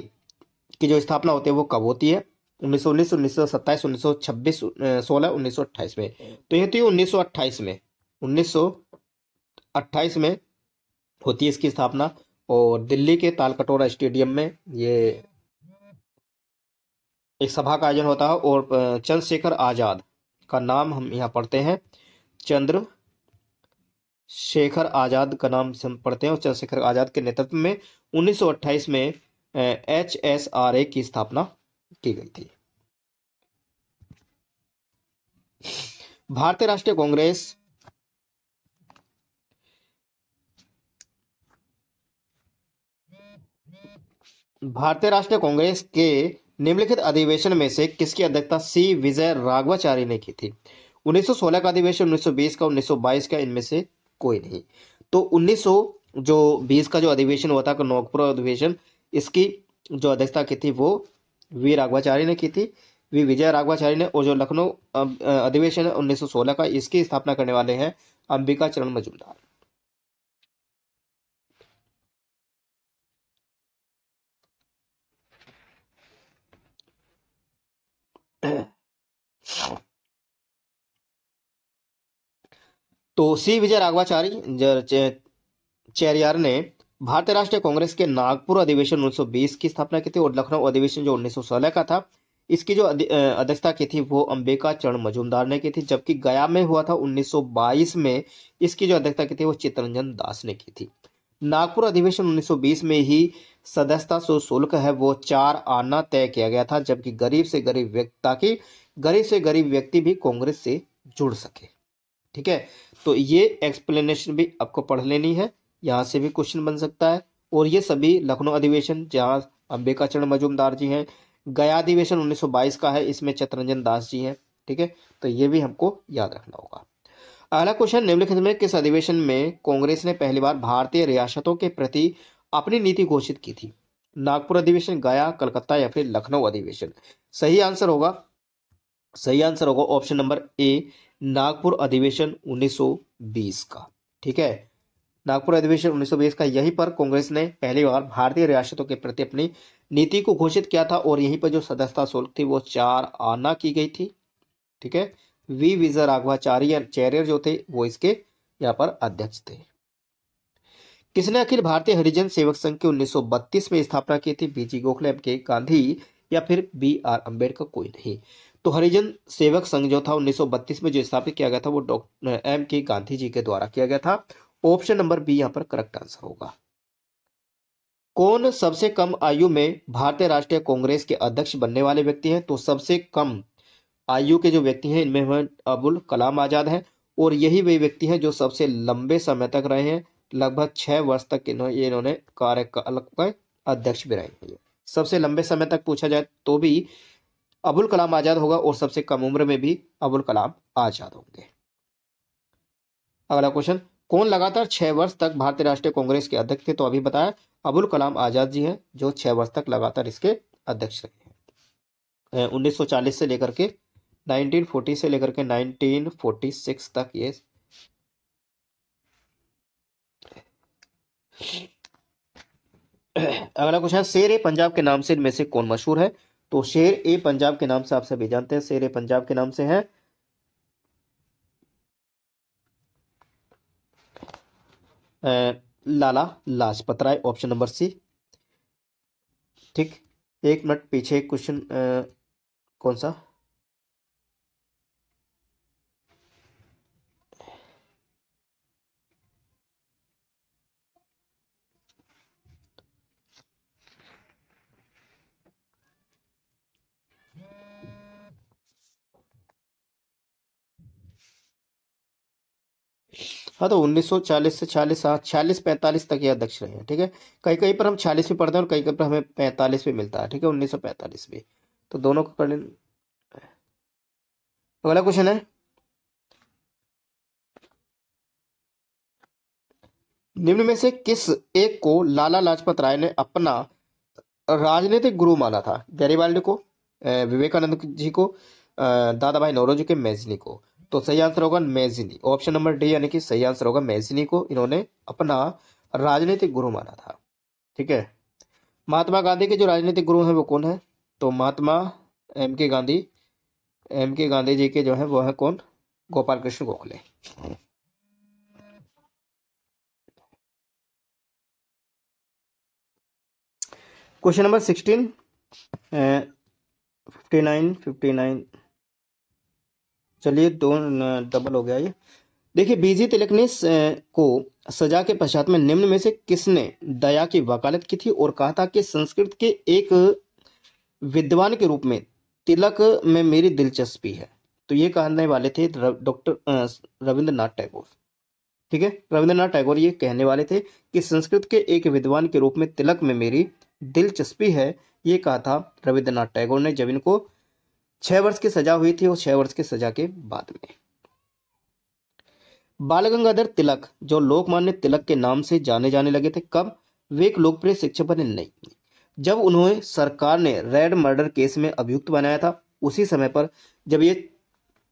की जो स्थापना होती है वो कब होती है? 1919, 1927, 1926, 16, 1928 में। तो ये होती है 1928 में। 1928 में होती है इसकी स्थापना। और दिल्ली के तालकटोरा स्टेडियम में ये एक सभा का आयोजन होता है। और चंद्रशेखर आजाद का नाम हम यहाँ पढ़ते हैं, चंद्रशेखर आजाद का नाम हम पढ़ते हैं। और चंद्रशेखर आजाद के नेतृत्व में 1928 में HSRA की स्थापना की गई थी। भारतीय राष्ट्रीय कांग्रेस के निम्नलिखित अधिवेशन में से किसकी अध्यक्षता सी विजय राघवाचारी ने की थी? 1916 का अधिवेशन, 1920 का, 1922 का, इनमें से कोई नहीं। तो 1920 का जो अधिवेशन हुआ था, नागपुर अधिवेशन, इसकी जो अध्यक्षता की थी वो वी राघवाचारी ने की थी, वी विजय राघवाचारी ने। और जो लखनऊ अधिवेशन है 1916 का, इसकी स्थापना करने वाले हैं अंबिका चरण मजूमदार। तो सी विजय राघवाचारी चेरियार ने भारतीय राष्ट्रीय कांग्रेस के नागपुर अधिवेशन 1920 की स्थापना की थी। और लखनऊ अधिवेशन जो 1916 का था, इसकी जो अध्यक्षता की थी वो अंबिका चरण मजूमदार ने की थी। जबकि गया में हुआ था 1922 में, इसकी जो अध्यक्षता की थी वो चित्तरंजन दास ने की थी। नागपुर अधिवेशन 1920 में ही सदस्यता जो शुल्क है वो 4 आना तय किया गया था, जबकि गरीब से गरीब व्यक्ति, ताकि गरीब से गरीब व्यक्ति भी कांग्रेस से जुड़ सके। ठीक है, तो ये एक्सप्लेनेशन भी आपको पढ़ लेनी है, यहाँ से भी क्वेश्चन बन सकता है। और ये सभी लखनऊ अधिवेशन जहाँ अंबिका चरण मजूमदार जी हैं, गया अधिवेशन 1922 का है, इसमें चित्तरंजन दास जी हैं। ठीक है, तो ये भी हमको याद रखना होगा। अगला क्वेश्चन, निम्नलिखित में किस अधिवेशन में कांग्रेस ने पहली बार भारतीय रियासतों के प्रति अपनी नीति घोषित की थी? नागपुर अधिवेशन, गया, कलकत्ता, या फिर लखनऊ अधिवेशन? सही आंसर होगा ऑप्शन नंबर ए, नागपुर अधिवेशन 1920 का। ठीक है, नागपुर अधिवेशन 1920 का, यहीं पर कांग्रेस ने पहली बार भारतीय रियासतों के प्रति अपनी नीति को घोषित किया था। और यहीं पर जो सदस्यता शुल्क थी वो 4 आना की गई थी। ठीक है, वी विजय राघवाचार्य जो थे वो इसके यहाँ पर अध्यक्ष थे। किसने अखिल भारतीय हरिजन सेवक संघ की 1932 में स्थापना की थी? बीजी गोखले, एम के गांधी या फिर बी आर अम्बेडकर? कोई नहीं। तो हरिजन सेवक संघ जो था 1932 में जो स्थापित किया गया था वो डॉक्टर एम के गांधी जी के द्वारा किया गया था। ऑप्शन नंबर बी यहाँ पर करेक्ट आंसर होगा। कौन सबसे कम आयु में भारतीय राष्ट्रीय कांग्रेस के अध्यक्ष बनने वाले व्यक्ति हैं? तो सबसे कम आयु के जो व्यक्ति हैं इनमें अबुल कलाम आजाद हैं, और यही वे व्यक्ति हैं जो सबसे लंबे समय तक रहे हैं। लगभग 6 वर्ष तक इन्होंने कार्यकाल का अध्यक्ष भी रहे हैं। ये सबसे लंबे समय तक पूछा जाए तो भी अबुल कलाम आजाद होगा, और सबसे कम उम्र में भी अबुल कलाम आजाद होंगे। अगला क्वेश्चन, कौन लगातार 6 वर्ष तक भारतीय राष्ट्रीय कांग्रेस के अध्यक्ष थे? तो अभी बताया अबुल कलाम आजाद जी हैं जो 6 वर्ष तक लगातार इसके अध्यक्ष रहे हैं। 1940 से लेकर के 1940 से लेकर के 1946 तक ये अगला क्वेश्चन, शेर ए पंजाब के नाम से इनमें से कौन मशहूर है? तो शेर ए पंजाब के नाम से आप सभी जानते हैं, शेर ए पंजाब के नाम से है Lala Lajpat Rai. Option number C. ठीक, 1 मिनट पीछे क्वेश्चन कौन सा? हाँ, तो 1940 से 40, हाँ 46-45 तक ये अध्यक्ष रहे हैं। ठीक है, कहीं कहीं पर हम 46 भी पढ़ते हैं और कहीं कहीं पर हमें 45 भी मिलता है। ठीक है, 1945 भी, तो दोनों को कर लें। अगला क्वेश्चन है, निम्न में से किस एक को लाला लाजपत राय ने अपना राजनीतिक गुरु माना था? गैरिबाल्डी को, विवेकानंद जी को, दादा भाई नौरोजी के, मैजनी को? तो सही आंसर होगा मैजनी। ऑप्शन नंबर डी यानी कि सही आंसर होगा मैजनी को इन्होंने अपना राजनीतिक गुरु माना था। ठीक है, महात्मा गांधी के जो राजनीतिक गुरु हैं वो कौन है? तो महात्मा एम के गांधी, एम के गांधी जी के जो है वो है कौन? गोपाल कृष्ण गोखले। क्वेश्चन नंबर 16, 59 चलिए दो डबल हो गया ये। देखिए, बीजी तिलक ने को सजा के पश्चात में निम्न में से किसने दया की वकालत की थी और कहा था कि संस्कृत के एक विद्वान के रूप में तिलक में मेरी दिलचस्पी है? तो ये कहने वाले थे डॉक्टर रविंद्रनाथ टैगोर। ठीक है, रविंद्रनाथ टैगोर ये कहने वाले थे कि संस्कृत के एक विद्वान के रूप में तिलक में मेरी दिलचस्पी है। ये कहा था रविंद्रनाथ टैगोर ने जब इनको 6 वर्ष की सजा हुई थी, और 6 वर्ष की सजा के बाद में। बाल गंगाधर तिलक जो लोकमान्य तिलक के नाम से जाने जाने लगे थे, कब? वे एक लोकप्रिय शिक्षक बने? नहीं, जब उन्हें सरकार ने रेड मर्डर केस में अभियुक्त बनाया था, उसी समय पर जब ये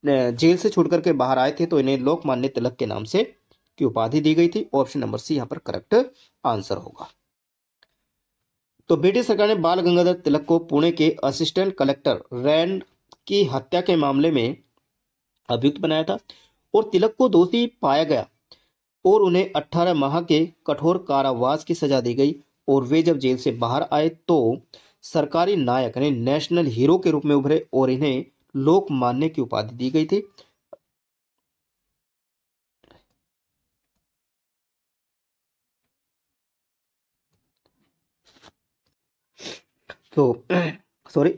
जेल से छूट करके बाहर आए थे तो इन्हें लोकमान्य तिलक के नाम से की उपाधि दी गई थी। ऑप्शन नंबर सी यहाँ पर करेक्ट आंसर होगा। तो ब्रिटिश सरकार ने बाल गंगाधर तिलक को पुणे के असिस्टेंट कलेक्टर रैंड की हत्या के मामले में अभियुक्त बनाया था, और तिलक को दोषी पाया गया और उन्हें 18 माह के कठोर कारावास की सजा दी गई। और वे जब जेल से बाहर आए तो सरकारी नायक यानी नेशनल हीरो के रूप में उभरे और इन्हें लोकमान्य की उपाधि दी गई थी। तो सॉरी,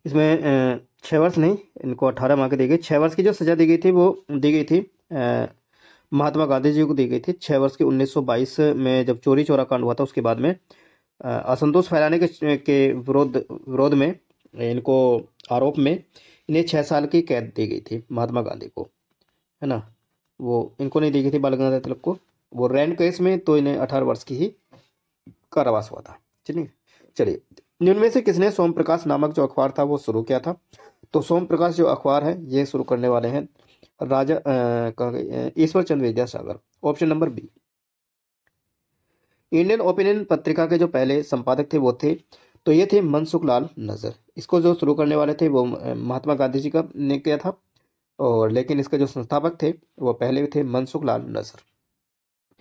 इसमें 6 वर्ष नहीं, इनको 18 माह की दी गई। 6 वर्ष की जो सजा दी गई थी वो दी गई थी महात्मा गांधी जी को दी गई थी। 6 वर्ष की 1922 में जब चोरी चोरा कांड हुआ था, उसके बाद में असंतोष फैलाने के विरोध में इनको आरोप में इन्हें 6 साल की कैद दी गई थी महात्मा गांधी को, है ना। वो इनको नहीं दी गई थी बाल गंगाधर तिलक को, वो रैंड केस में तो इन्हें 18 वर्ष की ही कारावास हुआ था। चलिए चलिए, निम्न में से किसने सोम प्रकाश नामक जो अखबार था वो शुरू किया था? तो सोम प्रकाश जो अखबार है ये शुरू करने वाले हैं Raja Ishwar Chandra Vidyasagar. Option number B. Indian Opinion पत्रिका के जो पहले संपादक थे वो थे, तो ये थे मनसुख लाल नजर। इसको जो शुरू करने वाले थे वो महात्मा गांधी जी का ने किया था, और लेकिन इसके जो संस्थापक थे वो पहले भी थे मनसुख लाल नजर।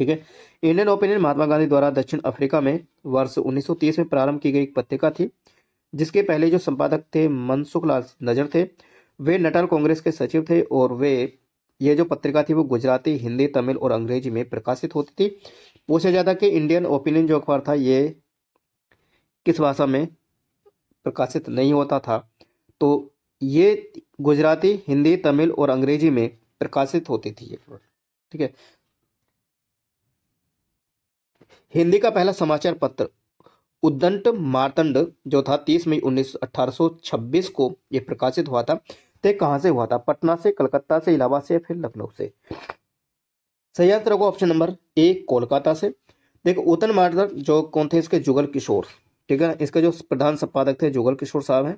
ठीक है। इंडियन ओपिनियन महात्मा गांधी द्वारा दक्षिण अफ्रीका में वर्ष 1930 में प्रारंभ की गई एक पत्रिका थी, जिसके पहले जो संपादक थे मनसुख लाल नजर थे। वे नटाल कांग्रेस के सचिव थे और ये जो पत्रिका थी वो गुजराती, हिंदी, तमिल और अंग्रेजी में प्रकाशित होती थी। पूछा जाता कि इंडियन ओपिनियन जो अखबार था ये किस भाषा में प्रकाशित नहीं होता था, तो ये गुजराती, हिंदी, तमिल और अंग्रेजी में प्रकाशित होती थी ये। ठीक है। हिंदी का पहला समाचार पत्र उद्दंड मार्तंड जो था 30 मई 1826 को ये प्रकाशित हुआ था। तो कहां से हुआ था? पटना से, कलकत्ता से, इलाहाबाद से, फिर लखनऊ से। सही आंसर होगा ऑप्शन नंबर ए, कोलकाता से। देखो उद्दंड मार्तंड जो कौन थे? इसके जुगल किशोर। ठीक है। इसके जो प्रधान संपादक थे जुगल किशोर साहब हैं।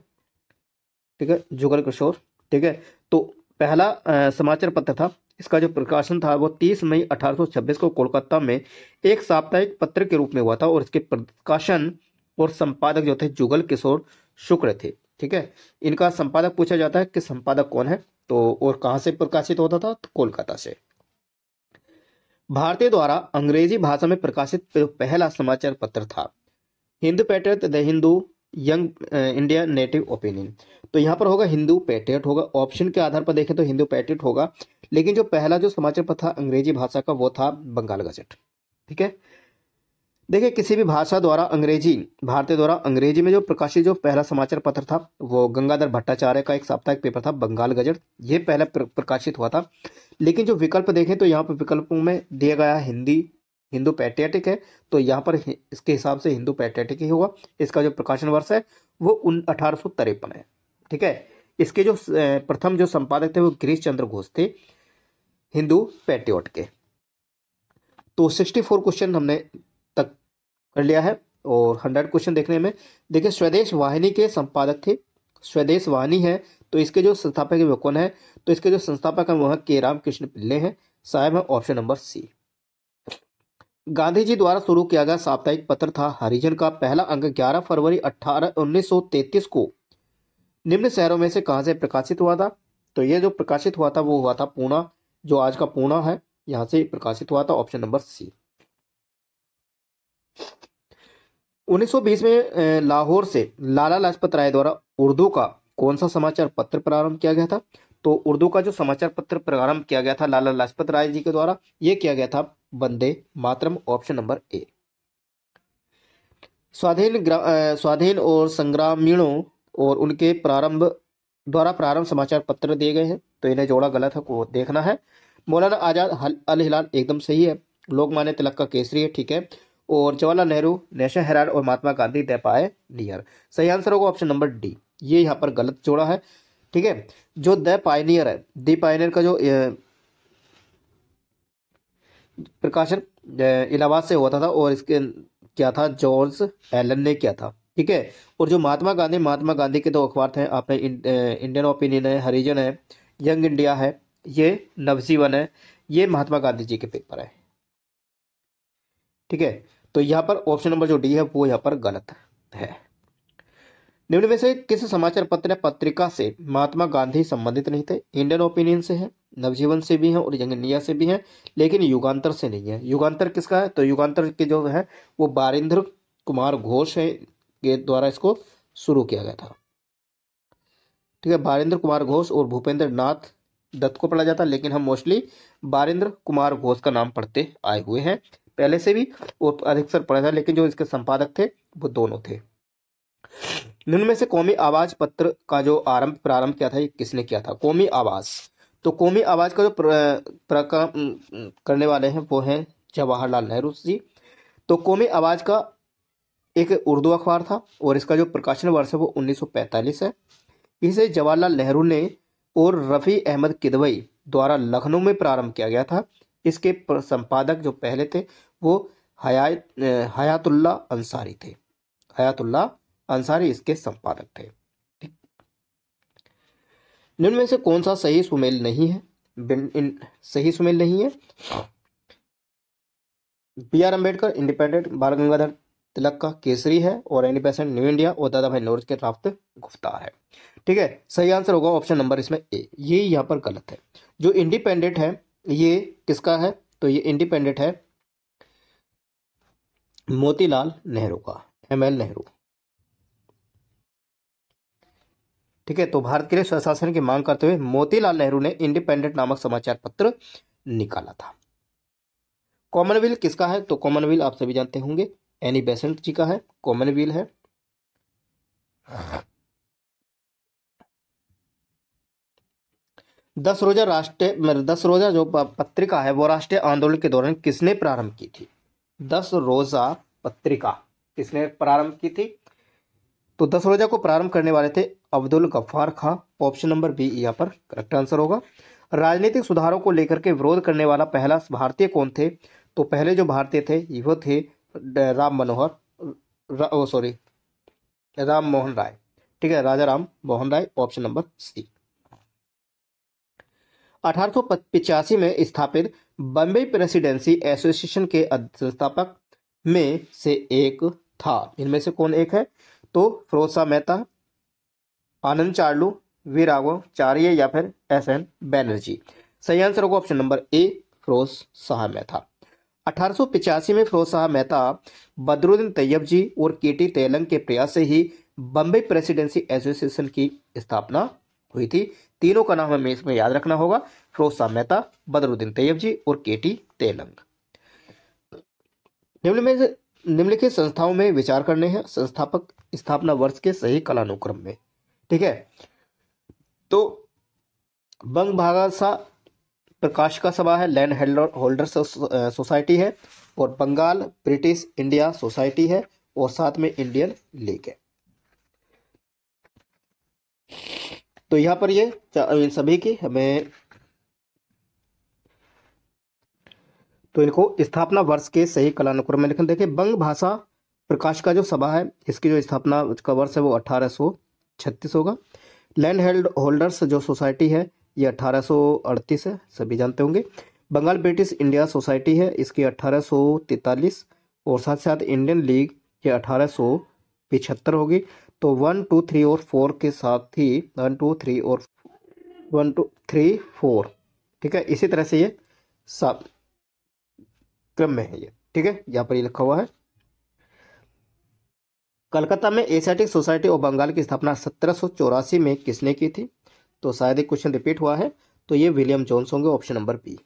ठीक है, जुगल किशोर। ठीक है। तो पहला समाचार पत्र था, इसका जो प्रकाशन था वो 30 मई 1826 को कोलकाता में एक साप्ताहिक पत्र के रूप में हुआ था और इसके प्रकाशन और संपादक जो थे जुगल किशोर शुक्ल थे। ठीक है। इनका संपादक पूछा जाता है कि संपादक कौन है, तो और कहां से प्रकाशित होता था? तो कोलकाता से। भारतीय द्वारा अंग्रेजी भाषा में प्रकाशित पहला समाचार पत्र था Hindu patriot, the Hindu, young India, native opinion. तो यहाँ पर होगा हिंदू पैट्रियट होगा। ऑप्शन के आधार पर देखें तो हिंदू पैट्रियट होगा, लेकिन जो पहला जो समाचार पत्र था अंग्रेजी भाषा का वो था बंगाल गजट। ठीक है। देखिए किसी भी भाषा द्वारा अंग्रेजी, भारतीय द्वारा अंग्रेजी में जो प्रकाशित जो पहला समाचार पत्र था वो गंगाधर भट्टाचार्य का एक साप्ताहिक पेपर था बंगाल गजट, ये पहला प्रकाशित हुआ था। लेकिन जो विकल्प देखें तो यहाँ पर विकल्पों में दिया गया हिंदी, हिंदू पैट्रियटिक है, तो यहाँ पर इसके हिसाब से हिंदू पैट्रियटिक ही होगा। इसका जो प्रकाशन वर्ष है वो 1853 है। ठीक है। इसके जो प्रथम जो संपादक थे वो गिरीश चंद्र घोष थे, हिंदू पैट्रियट के। तो 64 क्वेश्चन हमने तक कर लिया है और 100 क्वेश्चन देखने में। देखिए स्वदेश वाहिनी के संपादक थे, स्वदेश वाहिनी है, तो इसके जो संस्थापक है वो कौन है? तो इसके जो संस्थापक है वो है के रामकृष्ण पिल्ले हैं। साहब है ऑप्शन नंबर सी। गांधी जी द्वारा शुरू किया गया साप्ताहिक पत्र था हरिजन का पहला अंक 11 फरवरी 1933 को निम्न शहरों में से कहां से प्रकाशित हुआ था? तो ये जो प्रकाशित हुआ था वो हुआ था पूना, जो आज का पूना है, यहां से प्रकाशित हुआ था। ऑप्शन नंबर सी। 1920 में लाहौर से लाला लाजपत राय द्वारा उर्दू का कौन सा समाचार पत्र प्रारंभ किया गया था? तो उर्दू का जो समाचार पत्र प्रारंभ किया गया था लाला लाजपत राय जी के द्वारा, ये किया गया था वंदे मातरम। ऑप्शन नंबर ए। स्वाधीन और संग्रामीणों और उनके प्रारंभ समाचार पत्र दिए गए हैं, तो इन्हें जोड़ा गलत है को देखना है। मौलाना आजाद अल हिलाल एकदम सही है। लोकमान्य तिलक का केसरी है। ठीक है। और जवाहरलाल नेहरू, नेशनल हेराल्ड और महात्मा गांधी द पायनियर। सही आंसर होगा ऑप्शन नंबर डी। ये यहाँ पर गलत जोड़ा है। ठीक है। जो द पायनियर है, द पायनियर का जो प्रकाशन इलाहाबाद से होता था और इसके क्या था? जॉर्ज एलन ने किया था। ठीक है। और जो महात्मा गांधी के दो अखबार थे आपने इंडियन ओपिनियन है, हरिजन है, यंग इंडिया है, ये नवजीवन है, ये महात्मा गांधी जी के पेपर है। ठीक है। तो यहाँ पर ऑप्शन नंबर जो डी है वो यहाँ पर गलत है। निम्न में से किस समाचार पत्र या पत्रिका से महात्मा गांधी संबंधित नहीं थे? इंडियन ओपिनियन से है, नवजीवन से भी है और यंग इंडिया से भी है, लेकिन युगांतर से नहीं है। युगांतर किसका है? तो युगांतर के जो है वो बारिंद्र कुमार घोष है के द्वारा इसको शुरू किया गया था। ठीक है। बारिंद्र कुमार घोष और भूपेंद्र नाथ दत्त को पढ़ा जाता है, लेकिन हम मोस्टली बारिंद्र कुमार घोष का नाम पढ़ते आए हुए हैं पहले से भी और अधिकतर पढ़ा था, लेकिन जो इसके संपादक थे वो दोनों थे। निम्न में से कौमी आवाज पत्र का जो प्रारंभ किया था ये किसने किया था? कौमी आवाज। तो कौमी आवाज का जो करने वाले हैं वो हैं जवाहरलाल नेहरू जी। तो कौमी आवाज का एक उर्दू अखबार था और इसका जो प्रकाशन वर्ष है वो 1945 है। इसे जवाहरलाल नेहरू ने और रफ़ी अहमद किदवई द्वारा लखनऊ में प्रारंभ किया गया था। इसके संपादक जो पहले थे वो हयातुल्ला अंसारी थे। हयातुल्ला अंसारी इसके संपादक थे। ठीक। निम्न में से कौन सा सही सुमेल नहीं है? सही सुमेल नहीं है। बी.आर. अम्बेडकर इंडिपेंडेंट, बाल गंगाधर तिलक का केसरी है और एनी बेसेंट न्यू इंडिया और दादा भाई नौरोज के राफ्त गुफ्तार है। ठीक है। सही आंसर होगा ऑप्शन नंबर इसमें ए। ये यहाँ पर गलत है। जो इंडिपेंडेंट है ये किसका है? तो ये इंडिपेंडेंट है मोतीलाल नेहरू का, ML नेहरू। ठीक है, तो भारत के लिए स्वशासन की मांग करते हुए मोतीलाल नेहरू ने इंडिपेंडेंट नामक समाचार पत्र निकाला था। कॉमनवेल्थ किसका है? तो कॉमनवेल्थ आप सभी जानते होंगे एनी बेसेंट जी का है, कॉमनवेल्थ है। दस रोजा जो पत्रिका है वो राष्ट्रीय आंदोलन के दौरान किसने प्रारंभ की थी? 10 रोजा पत्रिका किसने प्रारंभ की थी? तो 10 रोजा को प्रारंभ करने वाले थे अब्दुल गफ्फार खां। ऑप्शन नंबर बी यहाँ पर करेक्ट आंसर होगा। राजनीतिक सुधारों को लेकर के विरोध करने वाला पहला भारतीय कौन थे? तो पहले जो भारतीय थे वो थे राम मोहन राय। ठीक है, राजा राम मोहन राय, ऑप्शन नंबर सी। 1885 में स्थापित बम्बई प्रेसिडेंसी एसोसिएशन के संस्थापक में से एक था। इनमें से कौन एक है? तो फिरोज शाह मेहता, आनंद चार्लू, वी राघवाचार्य या फिर SN बैनर्जी। सही आंसर होगा option number A, Firoz Shah Mehta. 1885 में फिरोज शाह मेहता, बदरुद्दीन तैयब जी और KT तेलंग के प्रयास से ही बम्बई प्रेसिडेंसी एसोसिएशन की स्थापना हुई थी। तीनों का नाम हमें इसमें याद रखना होगा, फिरोज शाह मेहता, बदरुद्दीन तैयब जी और KT तेलंग। निम्नलिखित संस्थाओं में विचार करने हैं संस्थापक स्थापना वर्ष के सही कालानुक्रम में। ठीक है, तो बंग भाषा प्रकाशिका सभा है, लैंड होल्डर सोसाइटी है, और बंगाल ब्रिटिश इंडिया सोसाइटी है, और साथ में इंडियन लीग है। तो यहाँ पर ये इन सभी की हमें, तो इनको स्थापना वर्ष के सही कालानुक्रम में लिखना। देखिए, बंग भाषा प्रकाशिका जो सभा है इसकी जो स्थापना का वर्ष है वो 1836 होगा। लैंड होल्डर्स जो सोसाइटी है ये 1838 है, सभी जानते होंगे। बंगाल ब्रिटिश इंडिया सोसाइटी है, इसकी 1843, और साथ साथ इंडियन लीग ये 1875 होगी। तो 1 2 3 और 4 के साथ ही 1 2 3 और 1 2 3 4, ठीक है, इसी तरह से ये सब क्रम में है ये। ठीक है, यहाँ पर ये लिखा हुआ है। कलकत्ता में एशियाटिक सोसाइटी ऑफ बंगाल की स्थापना 1784 में किसने की थी? तो शायद एक क्वेश्चन रिपीट हुआ है, तो ये विलियम जोन्स होंगे, ऑप्शन नंबर बी।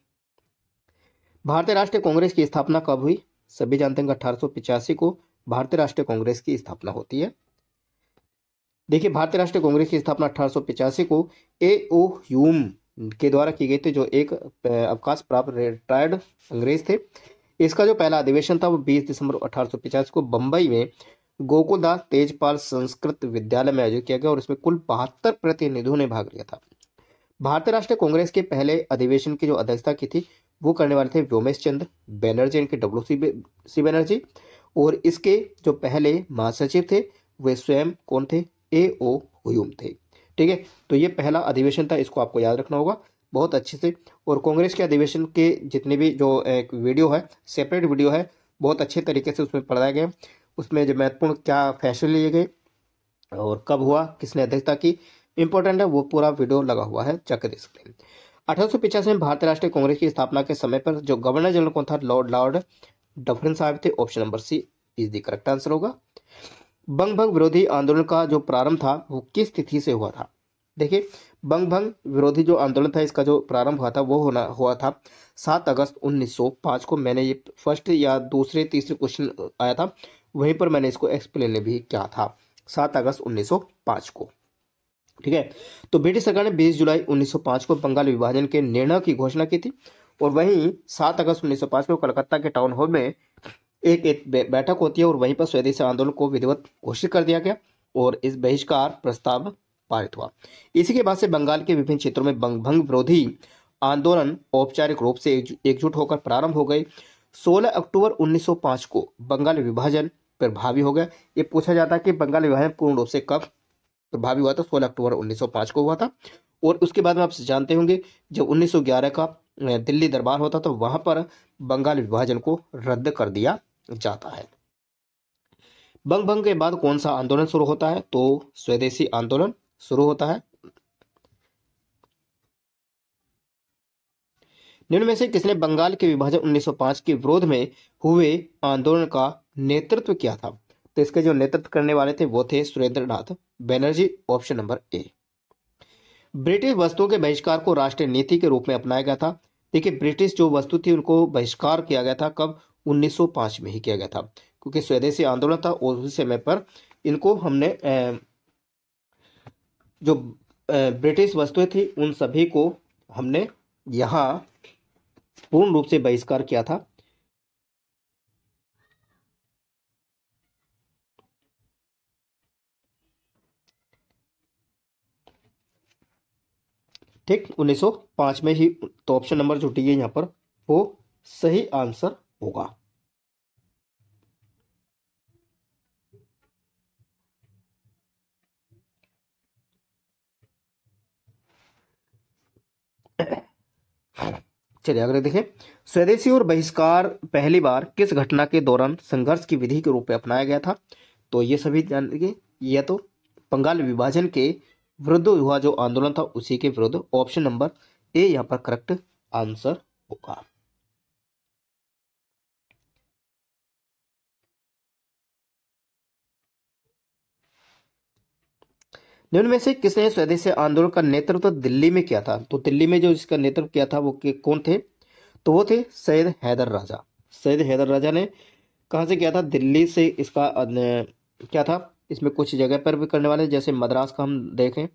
भारतीय राष्ट्रीय कांग्रेस की स्थापना कब हुई? सभी जानते हैं 1885 को भारतीय राष्ट्रीय कांग्रेस की स्थापना होती है। देखिए, भारतीय राष्ट्रीय कांग्रेस की स्थापना 1885 को A.O. ह्यूम के द्वारा की गई थी, जो एक अवकाश प्राप्त रिटायर्ड अंग्रेज थे। इसका जो पहला अधिवेशन था वो 20 दिसंबर 1885 को बंबई में गोकुलदास तेजपाल संस्कृत विद्यालय में आयोजित किया गया, और इसमें कुल 72 प्रतिनिधियों ने भाग लिया था। भारतीय राष्ट्रीय कांग्रेस के पहले अधिवेशन की जो अध्यक्षता की थी वो करने वाले थे व्योमेश चंद्र बैनर्जी, इनके WC बैनर्जी, और इसके जो पहले महासचिव थे वे स्वयं कौन थे? A.O. ह्यूम थे। ठीक है, तो ये पहला अधिवेशन था, इसको आपको याद रखना होगा बहुत अच्छे से। और कांग्रेस के अधिवेशन के जितने भी जो एक वीडियो है, सेपरेट वीडियो है, बहुत अच्छे तरीके से उसमें पढ़ाया गया। उसमें जो महत्वपूर्ण क्या फैसले लिए गए और कब हुआ, किसने अध्यक्षता की, इंपॉर्टेंट है, वो पूरा वीडियो लगा हुआ है, चेक कर सकते हैं। 1885 में भारतीय राष्ट्रीय कांग्रेस की स्थापना के समय पर जो गवर्नर जनरल कौन था? लॉर्ड डफरिन साहब थे, option number C is the correct answer होगा। बंग भंग विरोधी आंदोलन का जो प्रारंभ था वो किस तिथि से हुआ था? देखिए, बंग भंग विरोधी जो आंदोलन था इसका जो प्रारंभ हुआ था वो हुआ था 7 अगस्त 1905 को। मैंने ये फर्स्ट या दूसरे तीसरे क्वेश्चन आया था, वहीं पर मैंने इसको एक्सप्लेन भी किया था, 7 अगस्त 1905 को। ठीक है, तो ब्रिटिश सरकार ने 20 जुलाई 1905 को बंगाल विभाजन के निर्णय की घोषणा की थी, और वहीं 7 अगस्त 1905 को कलकत्ता के टाउन हॉल में एक बैठक होती है, और वहीं पर स्वदेशी आंदोलन को विधिवत घोषित कर दिया गया, और इस बहिष्कार प्रस्ताव पारित हुआ। इसी के बाद से बंगाल के विभिन्न क्षेत्रों में बंग भंग विरोधी आंदोलन औपचारिक रूप से एकजुट होकर प्रारंभ हो गए। 16 अक्टूबर 1905 को बंगाल विभाजन प्रभावी हो गया। ये पूछा जाता है कि बंगाल विभाजन पूर्ण रूप से कब प्रभावी हुआ था? 16 अक्टूबर 1905 को हुआ था। और उसके बाद में आप जानते होंगे जब 1911 का दिल्ली दरबार होता तो वहां पर बंगाल विभाजन को रद्द कर दिया जाता है। बंग भंग के बाद कौन सा आंदोलन शुरू होता है? तो स्वदेशी आंदोलन शुरू होता है। निम्न में से किसने बंगाल के विभाजन 1905 के विरोध में हुए आंदोलन का नेतृत्व किया था? तो इसके जो नेतृत्व करने वाले थे वो थे सुरेंद्रनाथ बनर्जी, ऑप्शन नंबर ए। ब्रिटिश वस्तुओं के बहिष्कार को राष्ट्रीय नीति के रूप में अपनाया गया था। देखिए, ब्रिटिश जो वस्तु थी उनको बहिष्कार किया गया था कब? 1905 में ही किया गया था, क्योंकि स्वदेशी आंदोलन था और उस समय पर इनको हमने जो ब्रिटिश वस्तुएं थी उन सभी को हमने यहाँ पूर्ण रूप से बहिष्कार किया था। ठीक, 1905 में ही। तो ऑप्शन नंबर जो डी है यहाँ पर वो सही आंसर होगा। चलिए अगले देखें। स्वदेशी और बहिष्कार पहली बार किस घटना के दौरान संघर्ष की विधि के रूप में अपनाया गया था? तो ये सभी जान लीजिए, यह तो बंगाल विभाजन के विरुद्ध हुआ जो आंदोलन था उसी के विरुद्ध। ऑप्शन नंबर ए यहाँ पर करेक्ट आंसर होगा। निम्न में से किसने स्वदेशी आंदोलन का नेतृत्व दिल्ली में किया था? तो दिल्ली में जो इसका नेतृत्व किया था वो कौन थे? तो वो थे सैयद हैदर राजा। सैयद हैदर राजा ने कहाँ से किया था? दिल्ली से इसका क्या था, इसमें कुछ जगह पर भी करने वाले, जैसे मद्रास का हम देखें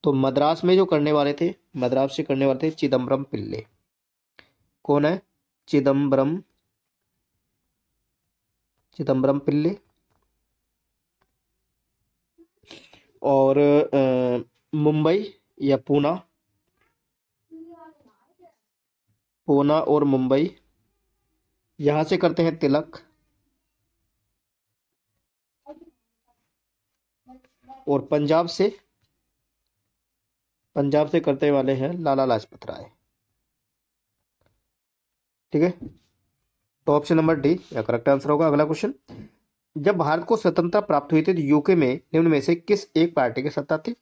तो मद्रास में जो करने वाले थे, मद्रास से करने वाले थे चिदम्बरम पिल्ले। कौन है? चिदम्बरम चिदम्बरम पिल्ले। और मुंबई या पूना, पूना और मुंबई यहां से करते हैं तिलक, और पंजाब से करते वाले हैं लाला लाजपत राय। ठीक है, तो ऑप्शन नंबर डी या करेक्ट आंसर होगा। अगला क्वेश्चन, जब भारत को स्वतंत्रता प्राप्त हुई थी तो यूके में निम्न में से किस एक पार्टी की सत्ता थी?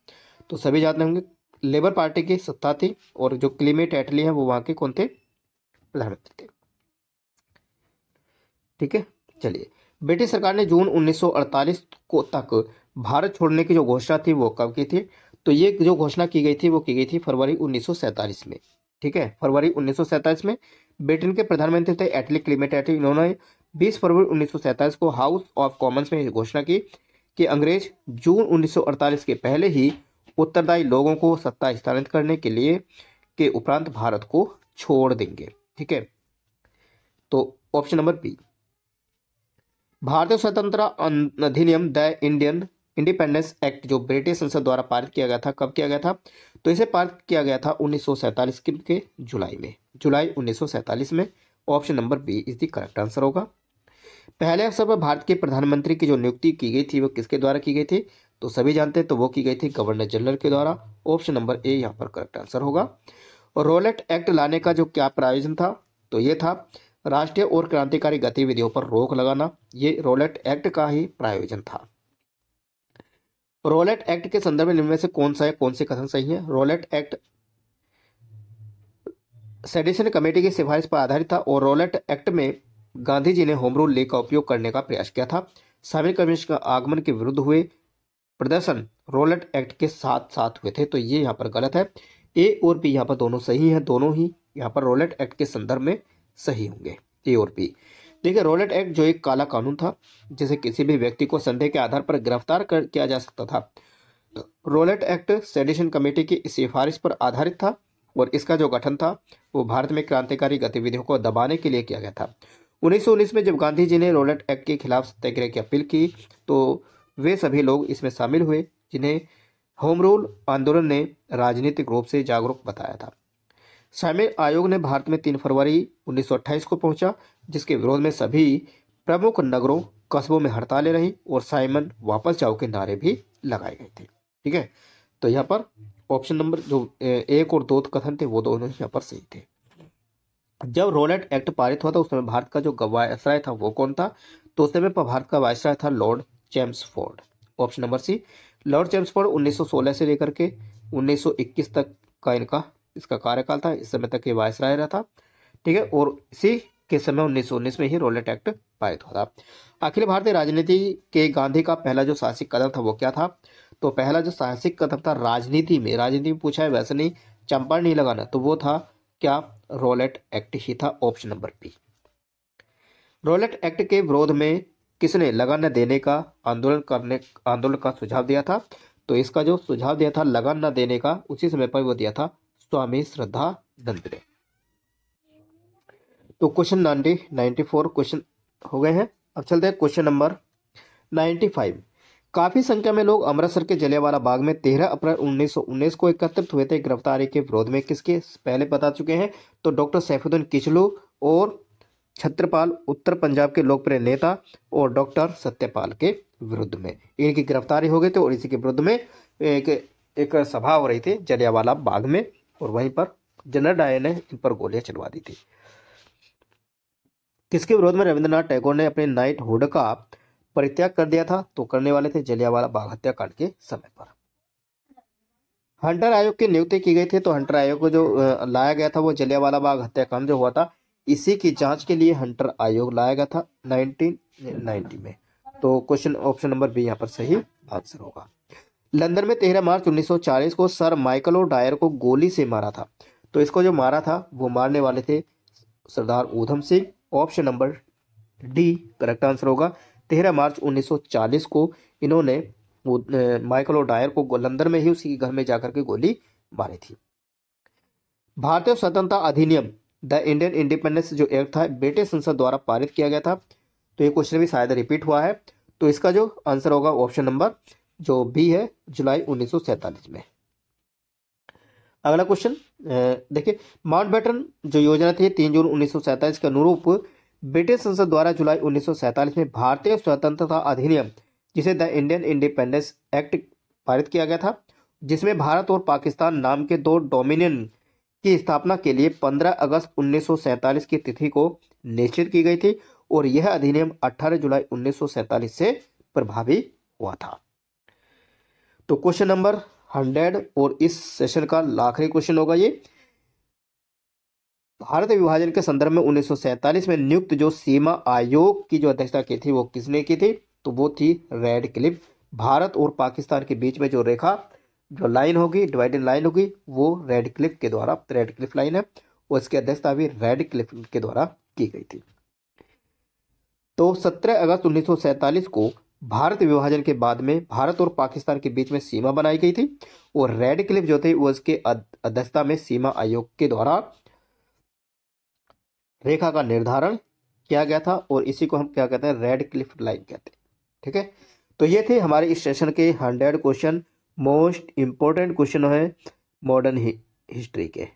तो सभी जानते होंगे लेबर पार्टी की सत्ता थी, और जो क्लीमेट एटली है वो वहां के कौन थे? प्रधानमंत्री थे। ठीक है, चलिए। ब्रिटिश सरकार ने जून 1948 को तक भारत छोड़ने की जो घोषणा थी वो कब की थी? तो ये जो घोषणा की गई थी वो की गई थी फरवरी 1947 में। ठीक है, फरवरी 1947 में ब्रिटेन के प्रधानमंत्री थे एटली क्लीमेट एटली। इन्होंने 20 फरवरी 1947 को हाउस ऑफ कॉमन्स में घोषणा की कि अंग्रेज जून 1948 के पहले ही उत्तरदायी लोगों को सत्ता स्थानांतरित करने के लिए के उपरांत भारत को छोड़ देंगे। ठीक है, तो ऑप्शन नंबर बी। भारतीय स्वतंत्रता अधिनियम द इंडियन इंडिपेंडेंस एक्ट जो ब्रिटिश संसद द्वारा पारित किया गया था, कब किया गया था? तो इसे पारित किया गया था 1947 के जुलाई में, जुलाई 1947 में। Option number B is the correct answer होगा। पहले अवसर पर भारत के प्रधानमंत्री की जो नियुक्ति की गई थी वो किसके द्वारा की गई थी? तो सभी जानते हैं, तो वो की गई थी गवर्नर जनरल के द्वारा। ऑप्शन नंबर ए यहाँ पर करेक्ट आंसर होगा। और रोलेट एक्ट लाने का जो क्या प्रायोजन था? तो ये था राष्ट्रीय और क्रांतिकारी गतिविधियों पर रोक लगाना। ये रोलेट एक्ट का ही प्रायोजन था। रोलेट एक्ट के संदर्भ में निम्न में से कौन से कथन सही है? रोलेट एक्ट सेडिशन कमेटी की सिफारिश पर आधारित था, और रोलेट एक्ट में गांधी जी ने होम रूल लीग का उपयोग करने का प्रयास किया था। सामरिक कम्युनिस्ट का आगमन के विरुद्ध हुए प्रदर्शन रोलेट एक्ट के साथ साथ हुए थे, तो ये यहाँ पर गलत है। ए और बी यहाँ पर दोनों सही हैं, दोनों ही यहाँ पर रोलेट एक्ट के संदर्भ में सही होंगे, ए और बी। देखिए, रोलेट एक्ट जो एक काला कानून था जिसे किसी भी व्यक्ति को संदेह के आधार पर गिरफ्तार किया जा सकता था। रोलेट एक्ट सेडिशन कमेटी की सिफारिश पर आधारित था, और इसका जो गठन था वो भारत में क्रांतिकारी गतिविधियों को दबाने के लिए किया गया था। 1919 में जब गांधी जी ने रोलेट एक्ट के खिलाफ सत्याग्रह की अपील की तो वे सभी लोग इसमें शामिल हुए जिन्हें होम रूल आंदोलन ने राजनीतिक रूप से जागरूक बताया था। साइमन आयोग ने भारत में 3 फरवरी 1928 को पहुंचा, जिसके विरोध में सभी प्रमुख नगरों कस्बों में हड़तालें रही और साइमन वापस जाओ के नारे भी लगाए गए थे। ठीक है, तो यहाँ पर ऑप्शन नंबर जो 1 और 2 कथन थे वो दोनों यहाँ पर सही थे। जब रोलेट एक्ट पारित हुआ था उस समय भारत का जो वायसराय था वो कौन था? तो उस समय पर भारत का वायसराय था Lord Chelmsford. Option number C. Lord Chelmsford 1916 से लेकर के 1921 तक का इसका कार्यकाल था। इस समय तक ये वायसराय रहा था। ठीक है, और इसी के समय 1919 में ही रॉलेट एक्ट पारित हुआ था। अखिल भारतीय राजनीति के गांधी का पहला जो साहसिक कदम था वो क्या था? तो पहला जो साहसिक कदम था राजनीति में पूछा है, वैसे नहीं चंपा नहीं लगाना, तो वो था क्या? रॉलेट एक्ट ही था, option number B. Rowlatt Act के विरोध में किसने लगान न देने का आंदोलन का सुझाव दिया था? तो इसका जो सुझाव दिया था लगान न देने का, उसी समय पर वो दिया था स्वामी श्रद्धानंद ने। तो क्वेश्चन 94 क्वेश्चन हो गए हैं। अब चलते हैं क्वेश्चन नंबर 95। काफी संख्या में लोग अमृतसर के जलियांवाला बाग में 13 अप्रैल 1919 को एकत्रित हुए थे गिरफ्तारी के विरोध में। किसके? पहले बता चुके हैं। तो डॉक्टर सैफुद्दीन किचलू और छत्रपाल, उत्तर पंजाब के लोकप्रिय नेता, और डॉक्टर सत्यपाल के विरुद्ध में इनकी गिरफ्तारी हो गई थी। और इसी के विरुद्ध में एक सभा हो रही थी जलियांवाला बाग में, और वहीं पर जनरल डायर ने इन पर गोलियां चलवा दी थी। किसके विरोध में रविंद्रनाथ टैगोर ने अपने नाइटहुड का परित्याग कर दिया था? तो करने वाले थे जलियांवाला बाग हत्याकांड के समय पर। हंटर आयोग की नियुक्ति की गई थी। तो हंटर आयोग को जो लाया गया था वो जलियांवाला बाग हत्याकांड जो हुआ था इसी की जांच के लिए हंटर आयोग लाया गया था 1990 में। तो क्वेश्चन ऑप्शन नंबर बी यहाँ पर सही आंसर होगा। लंदन में 13 मार्च 1940 को सर माइकल और डायर को गोली से मारा था। तो इसको जो मारा था वो मारने वाले थे Sardar Udham Singh. Option number D correct answer होगा। 13 मार्च 1940 को इन्होंने माइकल और डायर को लंदन में ही उसी घर में जाकर के गोली मारी थी। भारतीय स्वतंत्रता अधिनियम द इंडियन इंडिपेंडेंस जो एक्ट था ब्रिटिश संसद द्वारा पारित किया गया था। तो ये क्वेश्चन भी शायद रिपीट हुआ है। तो इसका जो आंसर होगा ऑप्शन नंबर जो बी है, जुलाई 1947 में। अगला क्वेश्चन देखिए, माउंटबेटन जो योजना थी 3 जून 1947 के अनुरूप ब्रिटिश संसद द्वारा जुलाई 1947 में भारतीय स्वतंत्रता अधिनियम जिसे द इंडियन इंडिपेंडेंस एक्ट पारित किया गया था, जिसमें भारत और पाकिस्तान नाम के दो डोमिनियन की स्थापना के लिए 15 अगस्त 1947 की तिथि को निश्चित की गई थी। और यह अधिनियम 18 जुलाई 1947 से प्रभावी हुआ था। तो क्वेश्चन नंबर 100 और इस सेशन का आखिरी क्वेश्चन होगा ये, भारत विभाजन के संदर्भ में 1947 में नियुक्त जो सीमा आयोग की जो अध्यक्षता की थी वो किसने की थी? तो वो थी रेड क्लिफ। भारत और पाकिस्तान के बीच में जो रेखा जो लाइन होगी, डिवाइडेड लाइन होगी, वो रेड क्लिफ के द्वारा, रेड क्लिफ लाइन है, उसकी अध्यक्षता भी रेड क्लिफ के द्वारा की गई थी। तो 17 अगस्त 1947 को भारत विभाजन के बाद में भारत और पाकिस्तान के बीच में सीमा बनाई गई थी और रेड क्लिफ जो थे वो उसके अध्यक्षता में सीमा आयोग के द्वारा रेखा का निर्धारण किया गया था और इसी को हम क्या कहते हैं? रेड क्लिफ लाइन कहते हैं। ठीक है, तो ये थे हमारे इस सेशन के 100 क्वेश्चन, मोस्ट इंपोर्टेंट क्वेश्चन है मॉडर्न हिस्ट्री के।